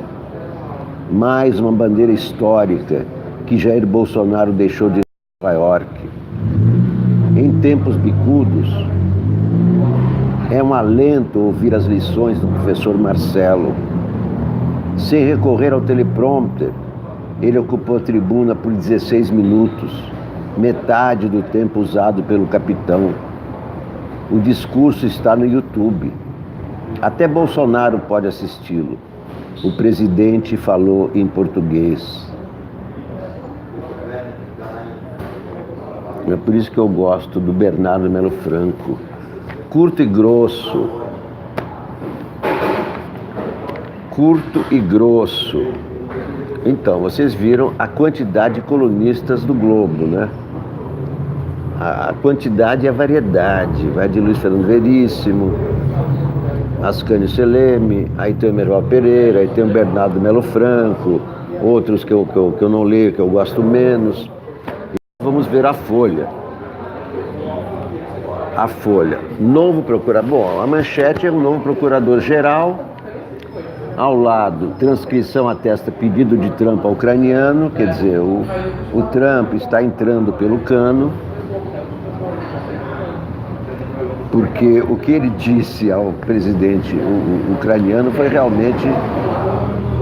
S1: mais uma bandeira histórica que Jair Bolsonaro deixou de Nova York. Em tempos bicudos, é um alento ouvir as lições do professor Marcelo. Sem recorrer ao teleprompter, ele ocupou a tribuna por 16 minutos, metade do tempo usado pelo capitão. O discurso está no YouTube. Até Bolsonaro pode assisti-lo. O presidente falou em português. É por isso que eu gosto do Bernardo Melo Franco. Curto e grosso. Curto e grosso. Então, vocês viram a quantidade de colunistas do Globo, né? A quantidade e a variedade. Vai de Luiz Fernando Veríssimo, Ascânio Seleme, aí tem o Merval Pereira, aí tem o Bernardo Melo Franco, outros que eu não leio, que eu gosto menos. E vamos ver a Folha. A Folha. Novo procurador. Bom, a manchete é o novo procurador-geral. Ao lado, transcrição atesta pedido de Trump ao ucraniano, quer dizer, o Trump está entrando pelo cano, porque o que ele disse ao presidente ucraniano foi realmente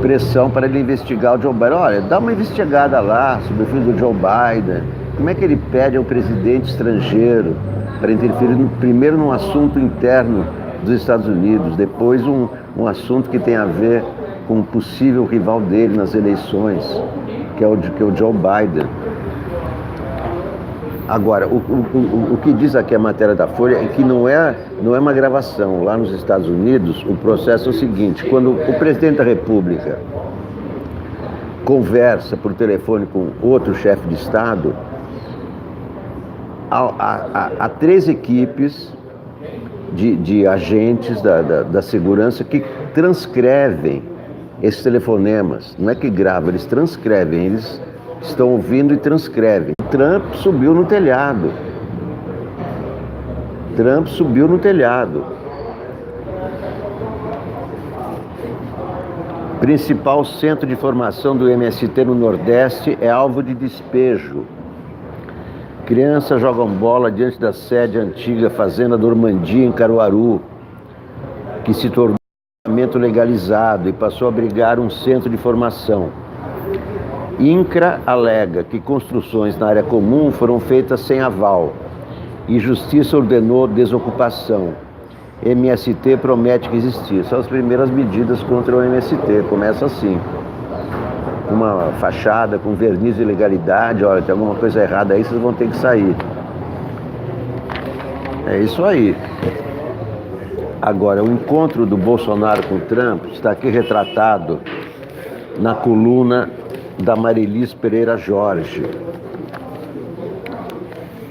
S1: pressão para ele investigar o Joe Biden. Olha, dá uma investigada lá sobre o filho do Joe Biden. Como é que ele pede ao presidente estrangeiro para interferir primeiro num assunto interno dos Estados Unidos, depois um assunto que tem a ver com o possível rival dele nas eleições, que é o Joe Biden. Agora, o que diz aqui a matéria da Folha é que não é uma gravação. Lá nos Estados Unidos, o processo é o seguinte: quando o presidente da República conversa por telefone com outro chefe de Estado, há 3 equipes de agentes da segurança que transcrevem esses telefonemas. Não é que gravam, eles transcrevem, eles estão ouvindo e transcrevem. Trump subiu no telhado. Trump subiu no telhado. Principal centro de formação do MST no Nordeste é alvo de despejo. Crianças jogam bola diante da sede antiga Fazenda Normandia, em Caruaru, que se tornou um equipamento legalizado e passou a abrigar um centro de formação. INCRA alega que construções na área comum foram feitas sem aval e Justiça ordenou desocupação. MST promete resistir. São as primeiras medidas contra o MST. Começa assim. Uma fachada com verniz de ilegalidade. Olha, tem alguma coisa errada aí, vocês vão ter que sair. É isso aí. Agora, o encontro do Bolsonaro com o Trump está aqui retratado na coluna da Marilis Pereira Jorge.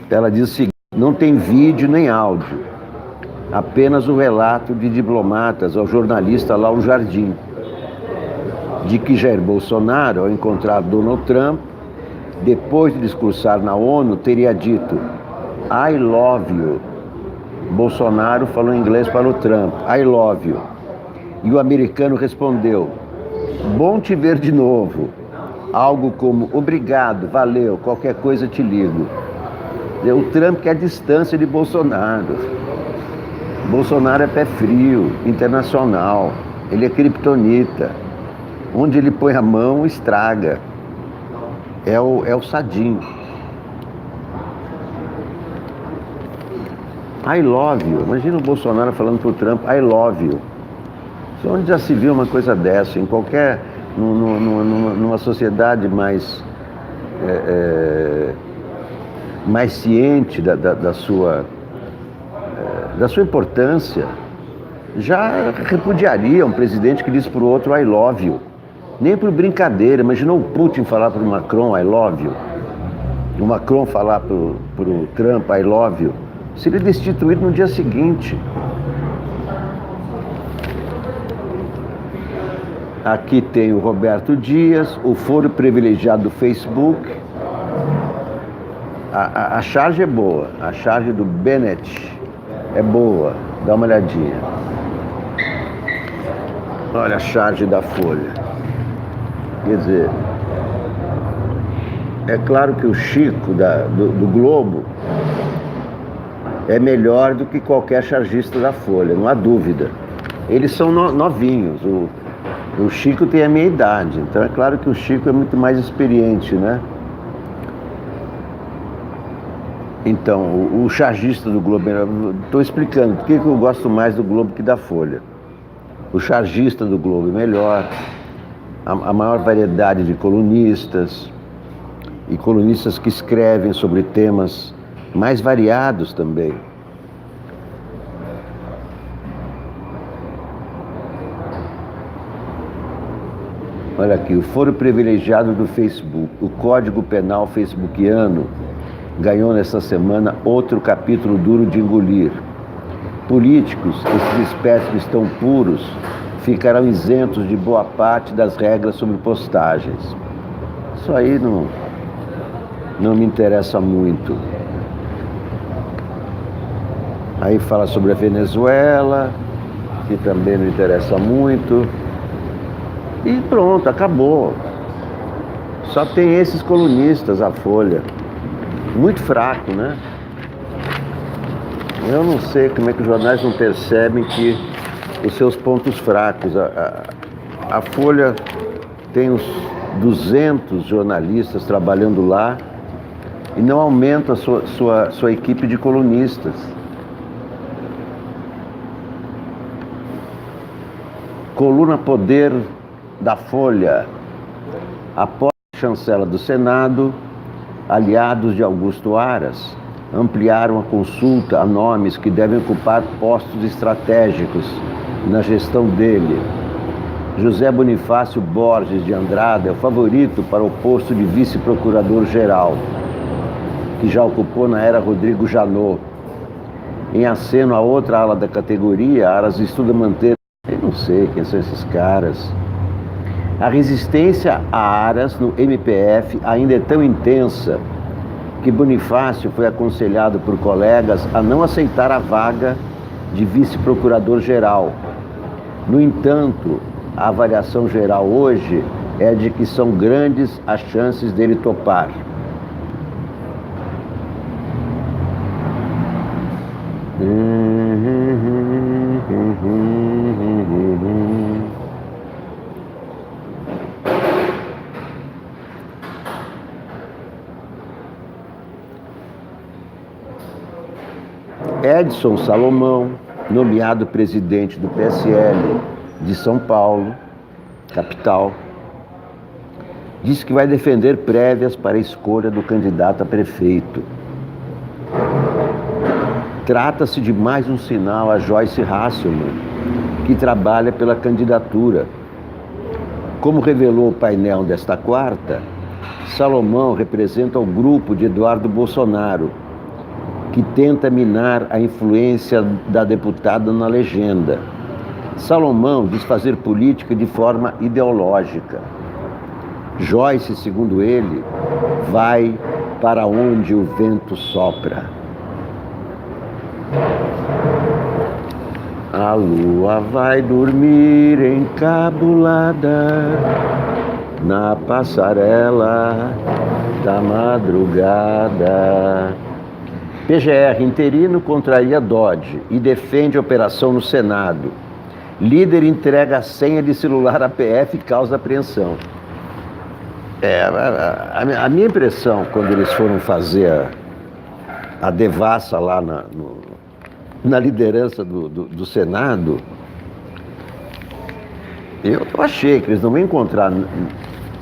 S1: Ela diz o seguinte: não tem vídeo nem áudio, apenas o relato de diplomatas ao jornalista Lauro Jardim, de que Jair Bolsonaro, ao encontrar Donald Trump, depois de discursar na ONU, teria dito "I love you". Bolsonaro falou em inglês para o Trump, "I love you". E o americano respondeu, "Bom te ver de novo". Algo como, "Obrigado, valeu, qualquer coisa te ligo". O Trump quer distância de Bolsonaro. Bolsonaro é pé frio, internacional. Ele é criptonita. Onde ele põe a mão, estraga. É o sadinho. I love you. Imagina o Bolsonaro falando pro Trump, I love you. Onde já se viu uma coisa dessa? Em qualquer... numa sociedade mais ciente da sua importância, já repudiaria um presidente que diz para o outro I love you. Nem por brincadeira. Imaginou o Putin falar para o Macron I love you? O Macron falar para o Trump I love you? Seria destituído no dia seguinte. Aqui tem o Roberto Dias, o foro privilegiado do Facebook. A charge é boa, a charge do Bennett é boa, dá uma olhadinha. Olha a charge da Folha. Quer dizer, é claro que o Chico do Globo é melhor do que qualquer chargista da Folha, não há dúvida. Eles são novinhos, o Chico tem a minha idade, então é claro que o Chico é muito mais experiente, né? Então, o chargista do Globo, estou explicando por que eu gosto mais do Globo que da Folha. O chargista do Globo é melhor, a maior variedade de colunistas, e colunistas que escrevem sobre temas mais variados também. Olha aqui, o foro privilegiado do Facebook. O Código Penal facebookiano ganhou nesta semana outro capítulo duro de engolir. Políticos, esses espécimes tão puros, ficarão isentos de boa parte das regras sobre postagens. Isso aí não me interessa muito. Aí fala sobre a Venezuela, que também não interessa muito. E pronto, acabou. Só tem esses colunistas, a Folha. Muito fraco, né? Eu não sei como é que os jornais não percebem que os seus pontos fracos. A Folha tem uns 200 jornalistas trabalhando lá e não aumenta a sua equipe de colunistas. Coluna Poder da Folha. Após a chancela do Senado, aliados de Augusto Aras ampliaram a consulta a nomes que devem ocupar postos estratégicos na gestão dele. José Bonifácio Borges de Andrada é o favorito para o posto de vice-procurador-geral, que já ocupou na era Rodrigo Janot. Em aceno a outra ala da categoria, Aras estuda manter, eu não sei quem são esses caras. A resistência a Aras no MPF ainda é tão intensa que Bonifácio foi aconselhado por colegas a não aceitar a vaga de vice-procurador-geral. No entanto, a avaliação geral hoje é de que são grandes as chances dele topar. Edson Salomão, nomeado presidente do PSL de São Paulo, capital, disse que vai defender prévias para a escolha do candidato a prefeito. Trata-se de mais um sinal a Joyce Hasselmann, que trabalha pela candidatura. Como revelou o painel desta quarta, Salomão representa o grupo de Eduardo Bolsonaro, que tenta minar a influência da deputada na legenda. Salomão diz fazer política de forma ideológica. Joyce, segundo ele, vai para onde o vento sopra. A lua vai dormir encabulada na passarela da madrugada. PGR interino contraria Dodge e defende operação no Senado. Líder entrega a senha de celular à PF e causa apreensão. A minha impressão, quando eles foram fazer a devassa lá na liderança do Senado, eu achei que eles não vão encontrar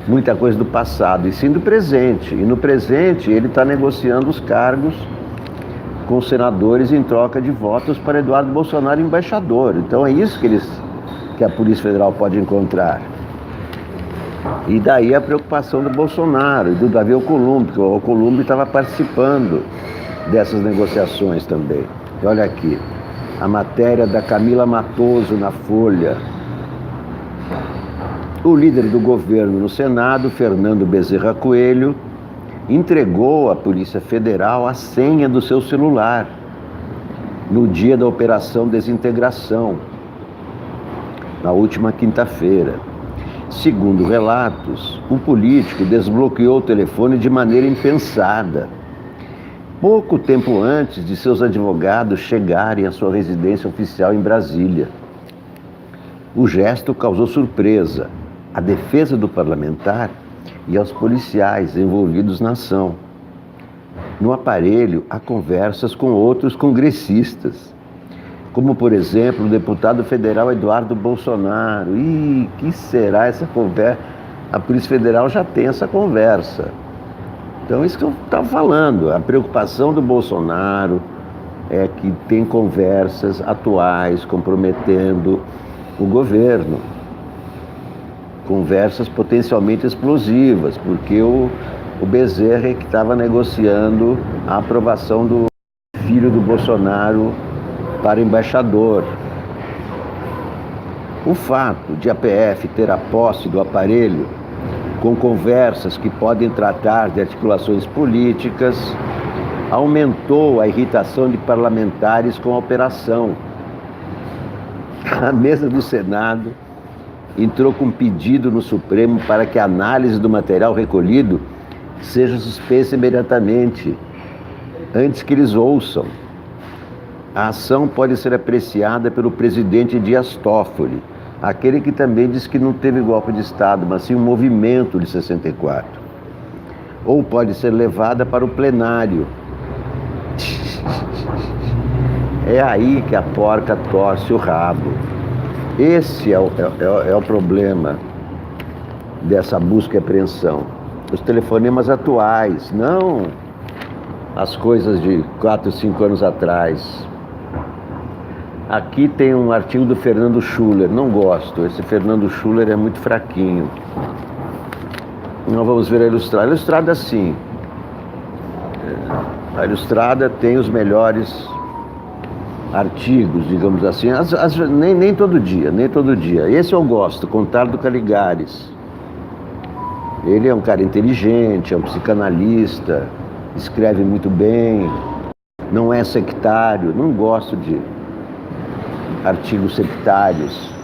S1: muita coisa do passado, e sim do presente. E no presente ele está negociando os cargos com os senadores em troca de votos para Eduardo Bolsonaro embaixador. Então é isso que a Polícia Federal pode encontrar. E daí a preocupação do Bolsonaro e do Davi Alcolumbre, porque o Alcolumbre estava participando dessas negociações também. E olha aqui, a matéria da Camila Matoso na Folha. O líder do governo no Senado, Fernando Bezerra Coelho, entregou à Polícia Federal a senha do seu celular no dia da Operação Desintegração, na última quinta-feira. Segundo relatos, o político desbloqueou o telefone de maneira impensada, pouco tempo antes de seus advogados chegarem à sua residência oficial em Brasília. O gesto causou surpresa à defesa do parlamentar e aos policiais envolvidos na ação. No aparelho, há conversas com outros congressistas, como, por exemplo, o deputado federal Eduardo Bolsonaro. E que será essa conversa? A Polícia Federal já tem essa conversa. Então, isso que eu estava falando, a preocupação do Bolsonaro é que tem conversas atuais comprometendo o governo. Conversas potencialmente explosivas, porque o Bezerra é que estava negociando a aprovação do filho do Bolsonaro para embaixador. O fato de a PF ter a posse do aparelho com conversas que podem tratar de articulações políticas aumentou a irritação de parlamentares com a operação. A mesa do Senado entrou com um pedido no Supremo para que a análise do material recolhido seja suspensa imediatamente, antes que eles ouçam. A ação pode ser apreciada pelo presidente Dias Toffoli, aquele que também diz que não teve golpe de Estado, mas sim um movimento de 64. Ou pode ser levada para o plenário. É aí que a porca torce o rabo. Esse é o problema dessa busca e apreensão. Os telefonemas atuais, não as coisas de 4, 5 anos atrás. Aqui tem um artigo do Fernando Schuller, não gosto, esse Fernando Schuller é muito fraquinho. Nós vamos ver a Ilustrada. A Ilustrada, sim. A Ilustrada tem os melhores artigos, digamos assim, nem todo dia, nem todo dia. Esse eu gosto, Contardo Caligares. Ele é um cara inteligente, é um psicanalista, escreve muito bem, não é sectário, não gosto de artigos sectários.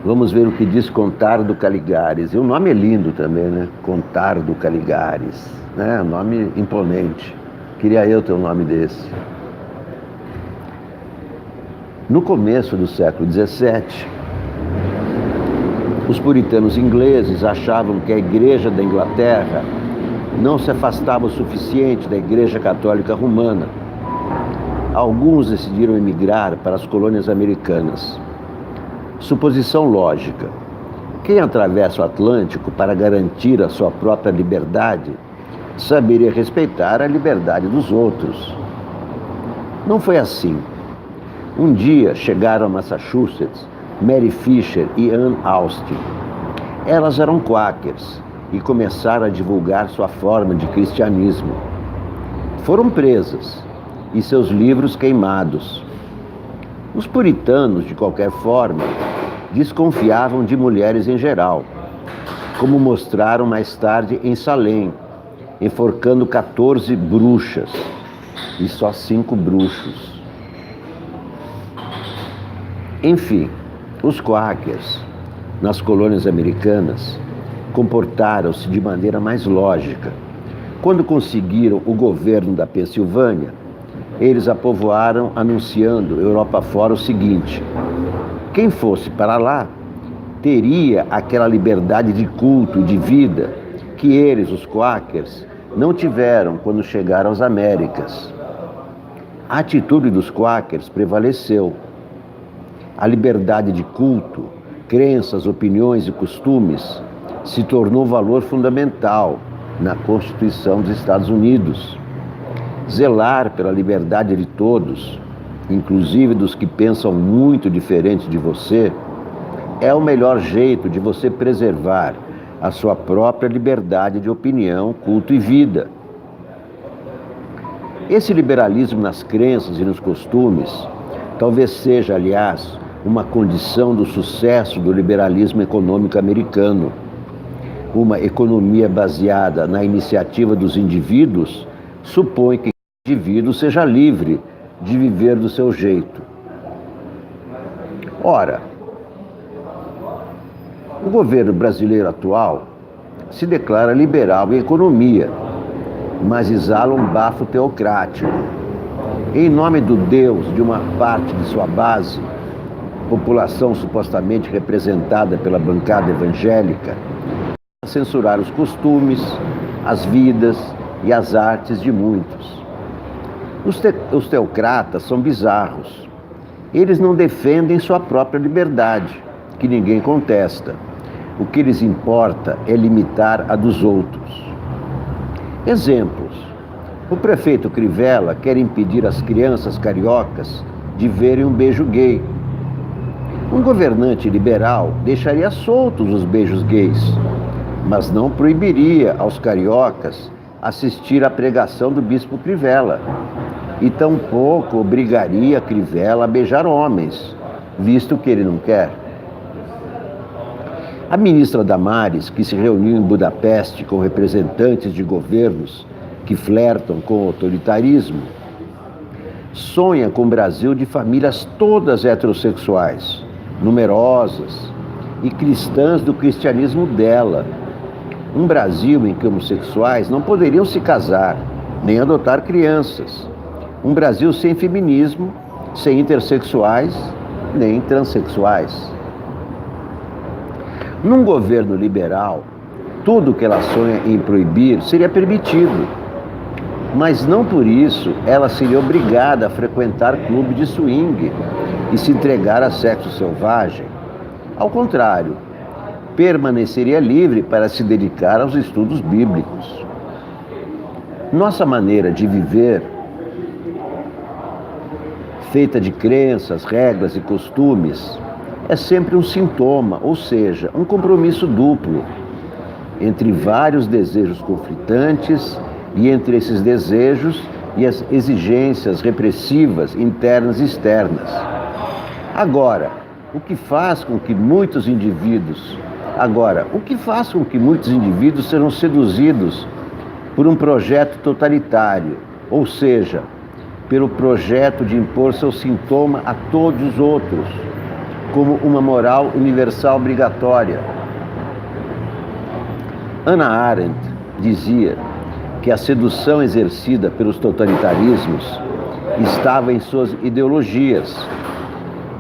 S1: Vamos ver o que diz Contardo Caligares. E o nome é lindo também, né? Contardo Caligares, né? Um nome imponente. Queria eu ter um nome desse. No começo do século XVII, os puritanos ingleses achavam que a Igreja da Inglaterra não se afastava o suficiente da Igreja Católica Romana. Alguns decidiram emigrar para as colônias americanas. Suposição lógica: quem atravessa o Atlântico para garantir a sua própria liberdade saberia respeitar a liberdade dos outros. Não foi assim. Um dia chegaram a Massachusetts Mary Fisher e Anne Austin. Elas eram quáqueres e começaram a divulgar sua forma de cristianismo. Foram presas e seus livros queimados. Os puritanos, de qualquer forma, desconfiavam de mulheres em geral, como mostraram mais tarde em Salem, enforcando 14 bruxas e só 5 bruxos. Enfim, os quáquers, nas colônias americanas, comportaram-se de maneira mais lógica. Quando conseguiram o governo da Pensilvânia, eles a povoaram anunciando Europa fora o seguinte: quem fosse para lá teria aquela liberdade de culto e de vida que eles, os quáquers, não tiveram quando chegaram às Américas. A atitude dos quáquers prevaleceu. A liberdade de culto, crenças, opiniões e costumes se tornou valor fundamental na Constituição dos Estados Unidos. Zelar pela liberdade de todos, inclusive dos que pensam muito diferente de você, é o melhor jeito de você preservar a sua própria liberdade de opinião, culto e vida. Esse liberalismo nas crenças e nos costumes talvez seja, aliás, uma condição do sucesso do liberalismo econômico americano. Uma economia baseada na iniciativa dos indivíduos supõe que o indivíduo seja livre de viver do seu jeito. Ora, o governo brasileiro atual se declara liberal em economia, mas exala um bafo teocrático. Em nome do Deus de uma parte de sua base, população supostamente representada pela bancada evangélica, a censurar os costumes, as vidas e as artes de muitos. Os teocratas são bizarros. Eles não defendem sua própria liberdade, que ninguém contesta. O que lhes importa é limitar a dos outros. Exemplos. O prefeito Crivella quer impedir as crianças cariocas de verem um beijo gay. Um governante liberal deixaria soltos os beijos gays, mas não proibiria aos cariocas assistir à pregação do bispo Crivella. E tampouco obrigaria Crivella a beijar homens, visto que ele não quer. A ministra Damares, que se reuniu em Budapeste com representantes de governos que flertam com o autoritarismo, sonha com um Brasil de famílias todas heterossexuais, numerosas e cristãs do cristianismo dela. Um Brasil em que homossexuais não poderiam se casar, nem adotar crianças. Um Brasil sem feminismo, sem intersexuais, nem transexuais. Num governo liberal, tudo que ela sonha em proibir seria permitido. Mas não por isso ela seria obrigada a frequentar clube de swing e se entregar a sexo selvagem. Ao contrário, permaneceria livre para se dedicar aos estudos bíblicos. Nossa maneira de viver, feita de crenças, regras e costumes, é sempre um sintoma, ou seja, um compromisso duplo entre vários desejos conflitantes e entre esses desejos e as exigências repressivas internas e externas. Agora, o que faz com que muitos indivíduos sejam seduzidos por um projeto totalitário, ou seja, pelo projeto de impor seu sintoma a todos os outros, como uma moral universal obrigatória. Hannah Arendt dizia que a sedução exercida pelos totalitarismos estava em suas ideologias,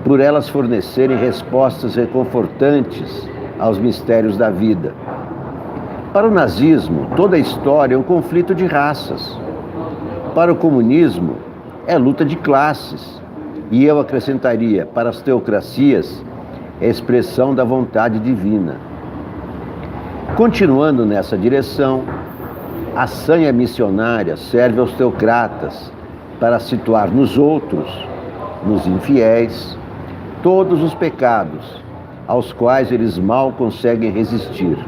S1: por elas fornecerem respostas reconfortantes aos mistérios da vida. Para o nazismo, toda a história é um conflito de raças. Para o comunismo, é luta de classes. E eu acrescentaria, para as teocracias, é a expressão da vontade divina. Continuando nessa direção, a sanha missionária serve aos teocratas para situar nos outros, nos infiéis, todos os pecados aos quais eles mal conseguem resistir.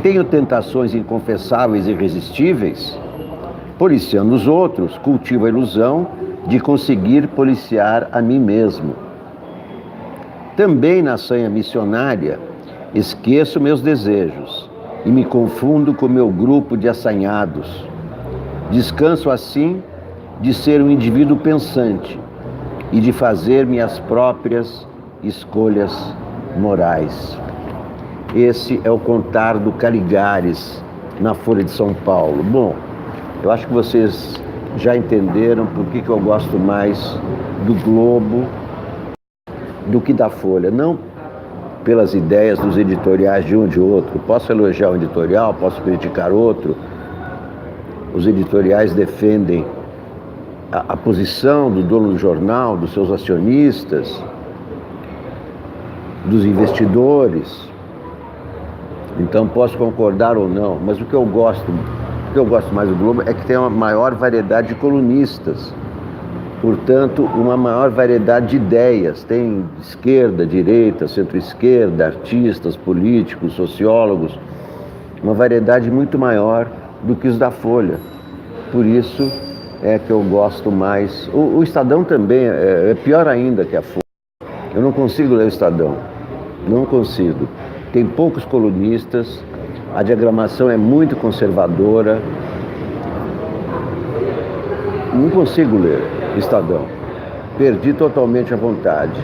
S1: Tenho tentações inconfessáveis e irresistíveis? Policiando os outros, cultivo a ilusão de conseguir policiar a mim mesmo. Também na sanha missionária, esqueço meus desejos e me confundo com meu grupo de assanhados. Descanso assim de ser um indivíduo pensante e de fazer minhas próprias escolhas morais. Esse é o contar do Caligares na Folha de São Paulo. Bom, eu acho que vocês já entenderam por que eu gosto mais do Globo do que da Folha. Não pelas ideias dos editoriais de um ou de outro. Posso elogiar um editorial, posso criticar outro. Os editoriais defendem a posição do dono do jornal, dos seus acionistas, dos investidores. Então posso concordar ou não, mas o que eu gosto mais do Globo é que tem uma maior variedade de colunistas, portanto, uma maior variedade de ideias. Tem esquerda, direita, centro-esquerda, artistas, políticos, sociólogos, uma variedade muito maior do que os da Folha. Por isso é que eu gosto mais. O Estadão também é pior ainda que a Folha. Eu não consigo ler o Estadão, não consigo. Tem poucos colunistas, a diagramação é muito conservadora. Não consigo ler Estadão. Perdi totalmente a vontade.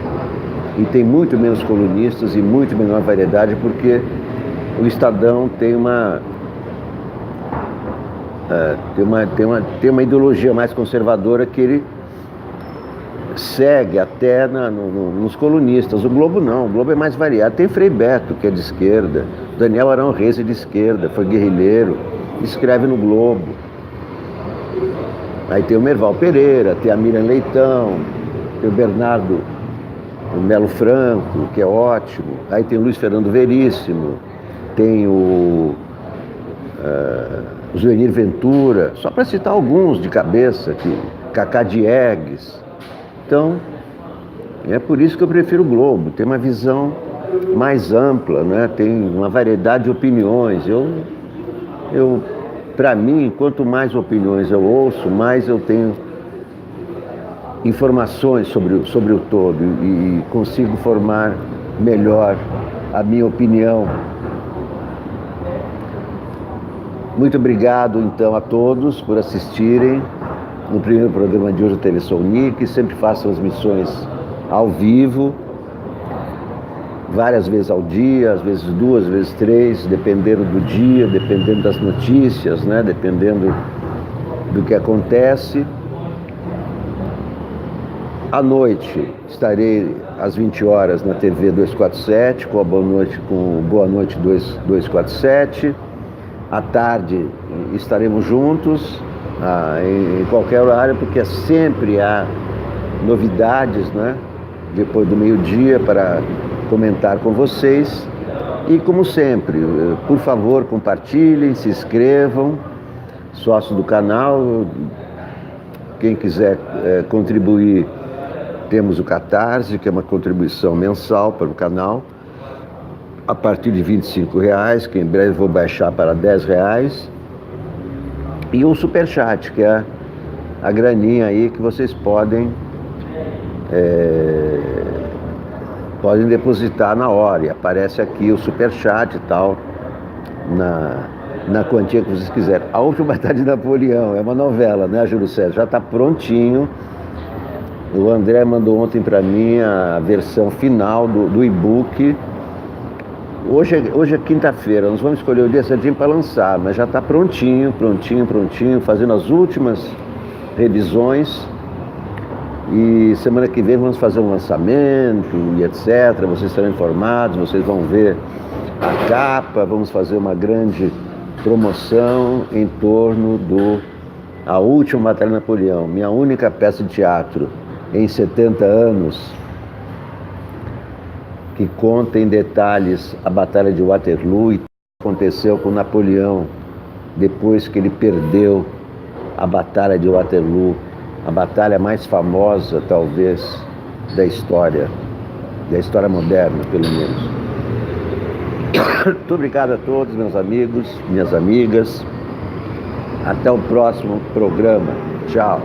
S1: E tem muito menos colunistas e muito menor variedade, porque o Estadão tem uma ideologia mais conservadora que ele segue até nos colunistas. O Globo não, o Globo é mais variado. Tem Frei Beto, que é de esquerda, Daniel Arão Reis é de esquerda, foi guerrilheiro, escreve no Globo. Aí tem o Merval Pereira, tem a Miriam Leitão, tem o Bernardo Melo Franco, que é ótimo. Aí tem o Luiz Fernando Veríssimo, tem o Zuenir Ventura, só para citar alguns de cabeça, Cacá Diegues. Então, é por isso que eu prefiro o Globo, tem uma visão mais ampla, né? Tem uma variedade de opiniões. Para mim, quanto mais opiniões eu ouço, mais eu tenho informações sobre o todo e consigo formar melhor a minha opinião. Muito obrigado, então, a todos por assistirem. No primeiro programa de hoje, a TV Sounic, sempre faço transmissões ao vivo, várias vezes ao dia, às vezes 2, às vezes 3, dependendo do dia, dependendo das notícias, né? Dependendo do que acontece. À noite, estarei às 20 horas na TV 247, com o Boa Noite 247. À tarde, estaremos juntos, em qualquer horário, porque sempre há novidades, né? Depois do meio-dia, para comentar com vocês. E como sempre, por favor, compartilhem, se inscrevam, sócio do canal. Quem quiser contribuir, temos o Catarse, que é uma contribuição mensal para o canal, a partir de R$25, que em breve vou baixar para R$10. E o Superchat, que é a graninha aí que vocês podem depositar na hora. E aparece aqui o superchat e tal, na quantia que vocês quiserem. A Última Batalha de Napoleão é uma novela, né, Júlio César? Já está prontinho. O André mandou ontem para mim a versão final do e-book. Hoje é quinta-feira, nós vamos escolher o dia certinho para lançar, mas já está prontinho, fazendo as últimas revisões. E semana que vem vamos fazer um lançamento e etc. Vocês serão informados, vocês vão ver a capa, vamos fazer uma grande promoção em torno do A Última Batalha de Napoleão, minha única peça de teatro em 70 anos, que conta em detalhes a Batalha de Waterloo e o que aconteceu com Napoleão depois que ele perdeu a Batalha de Waterloo, a batalha mais famosa, talvez, da história moderna, pelo menos. Muito obrigado a todos, meus amigos, minhas amigas. Até o próximo programa. Tchau.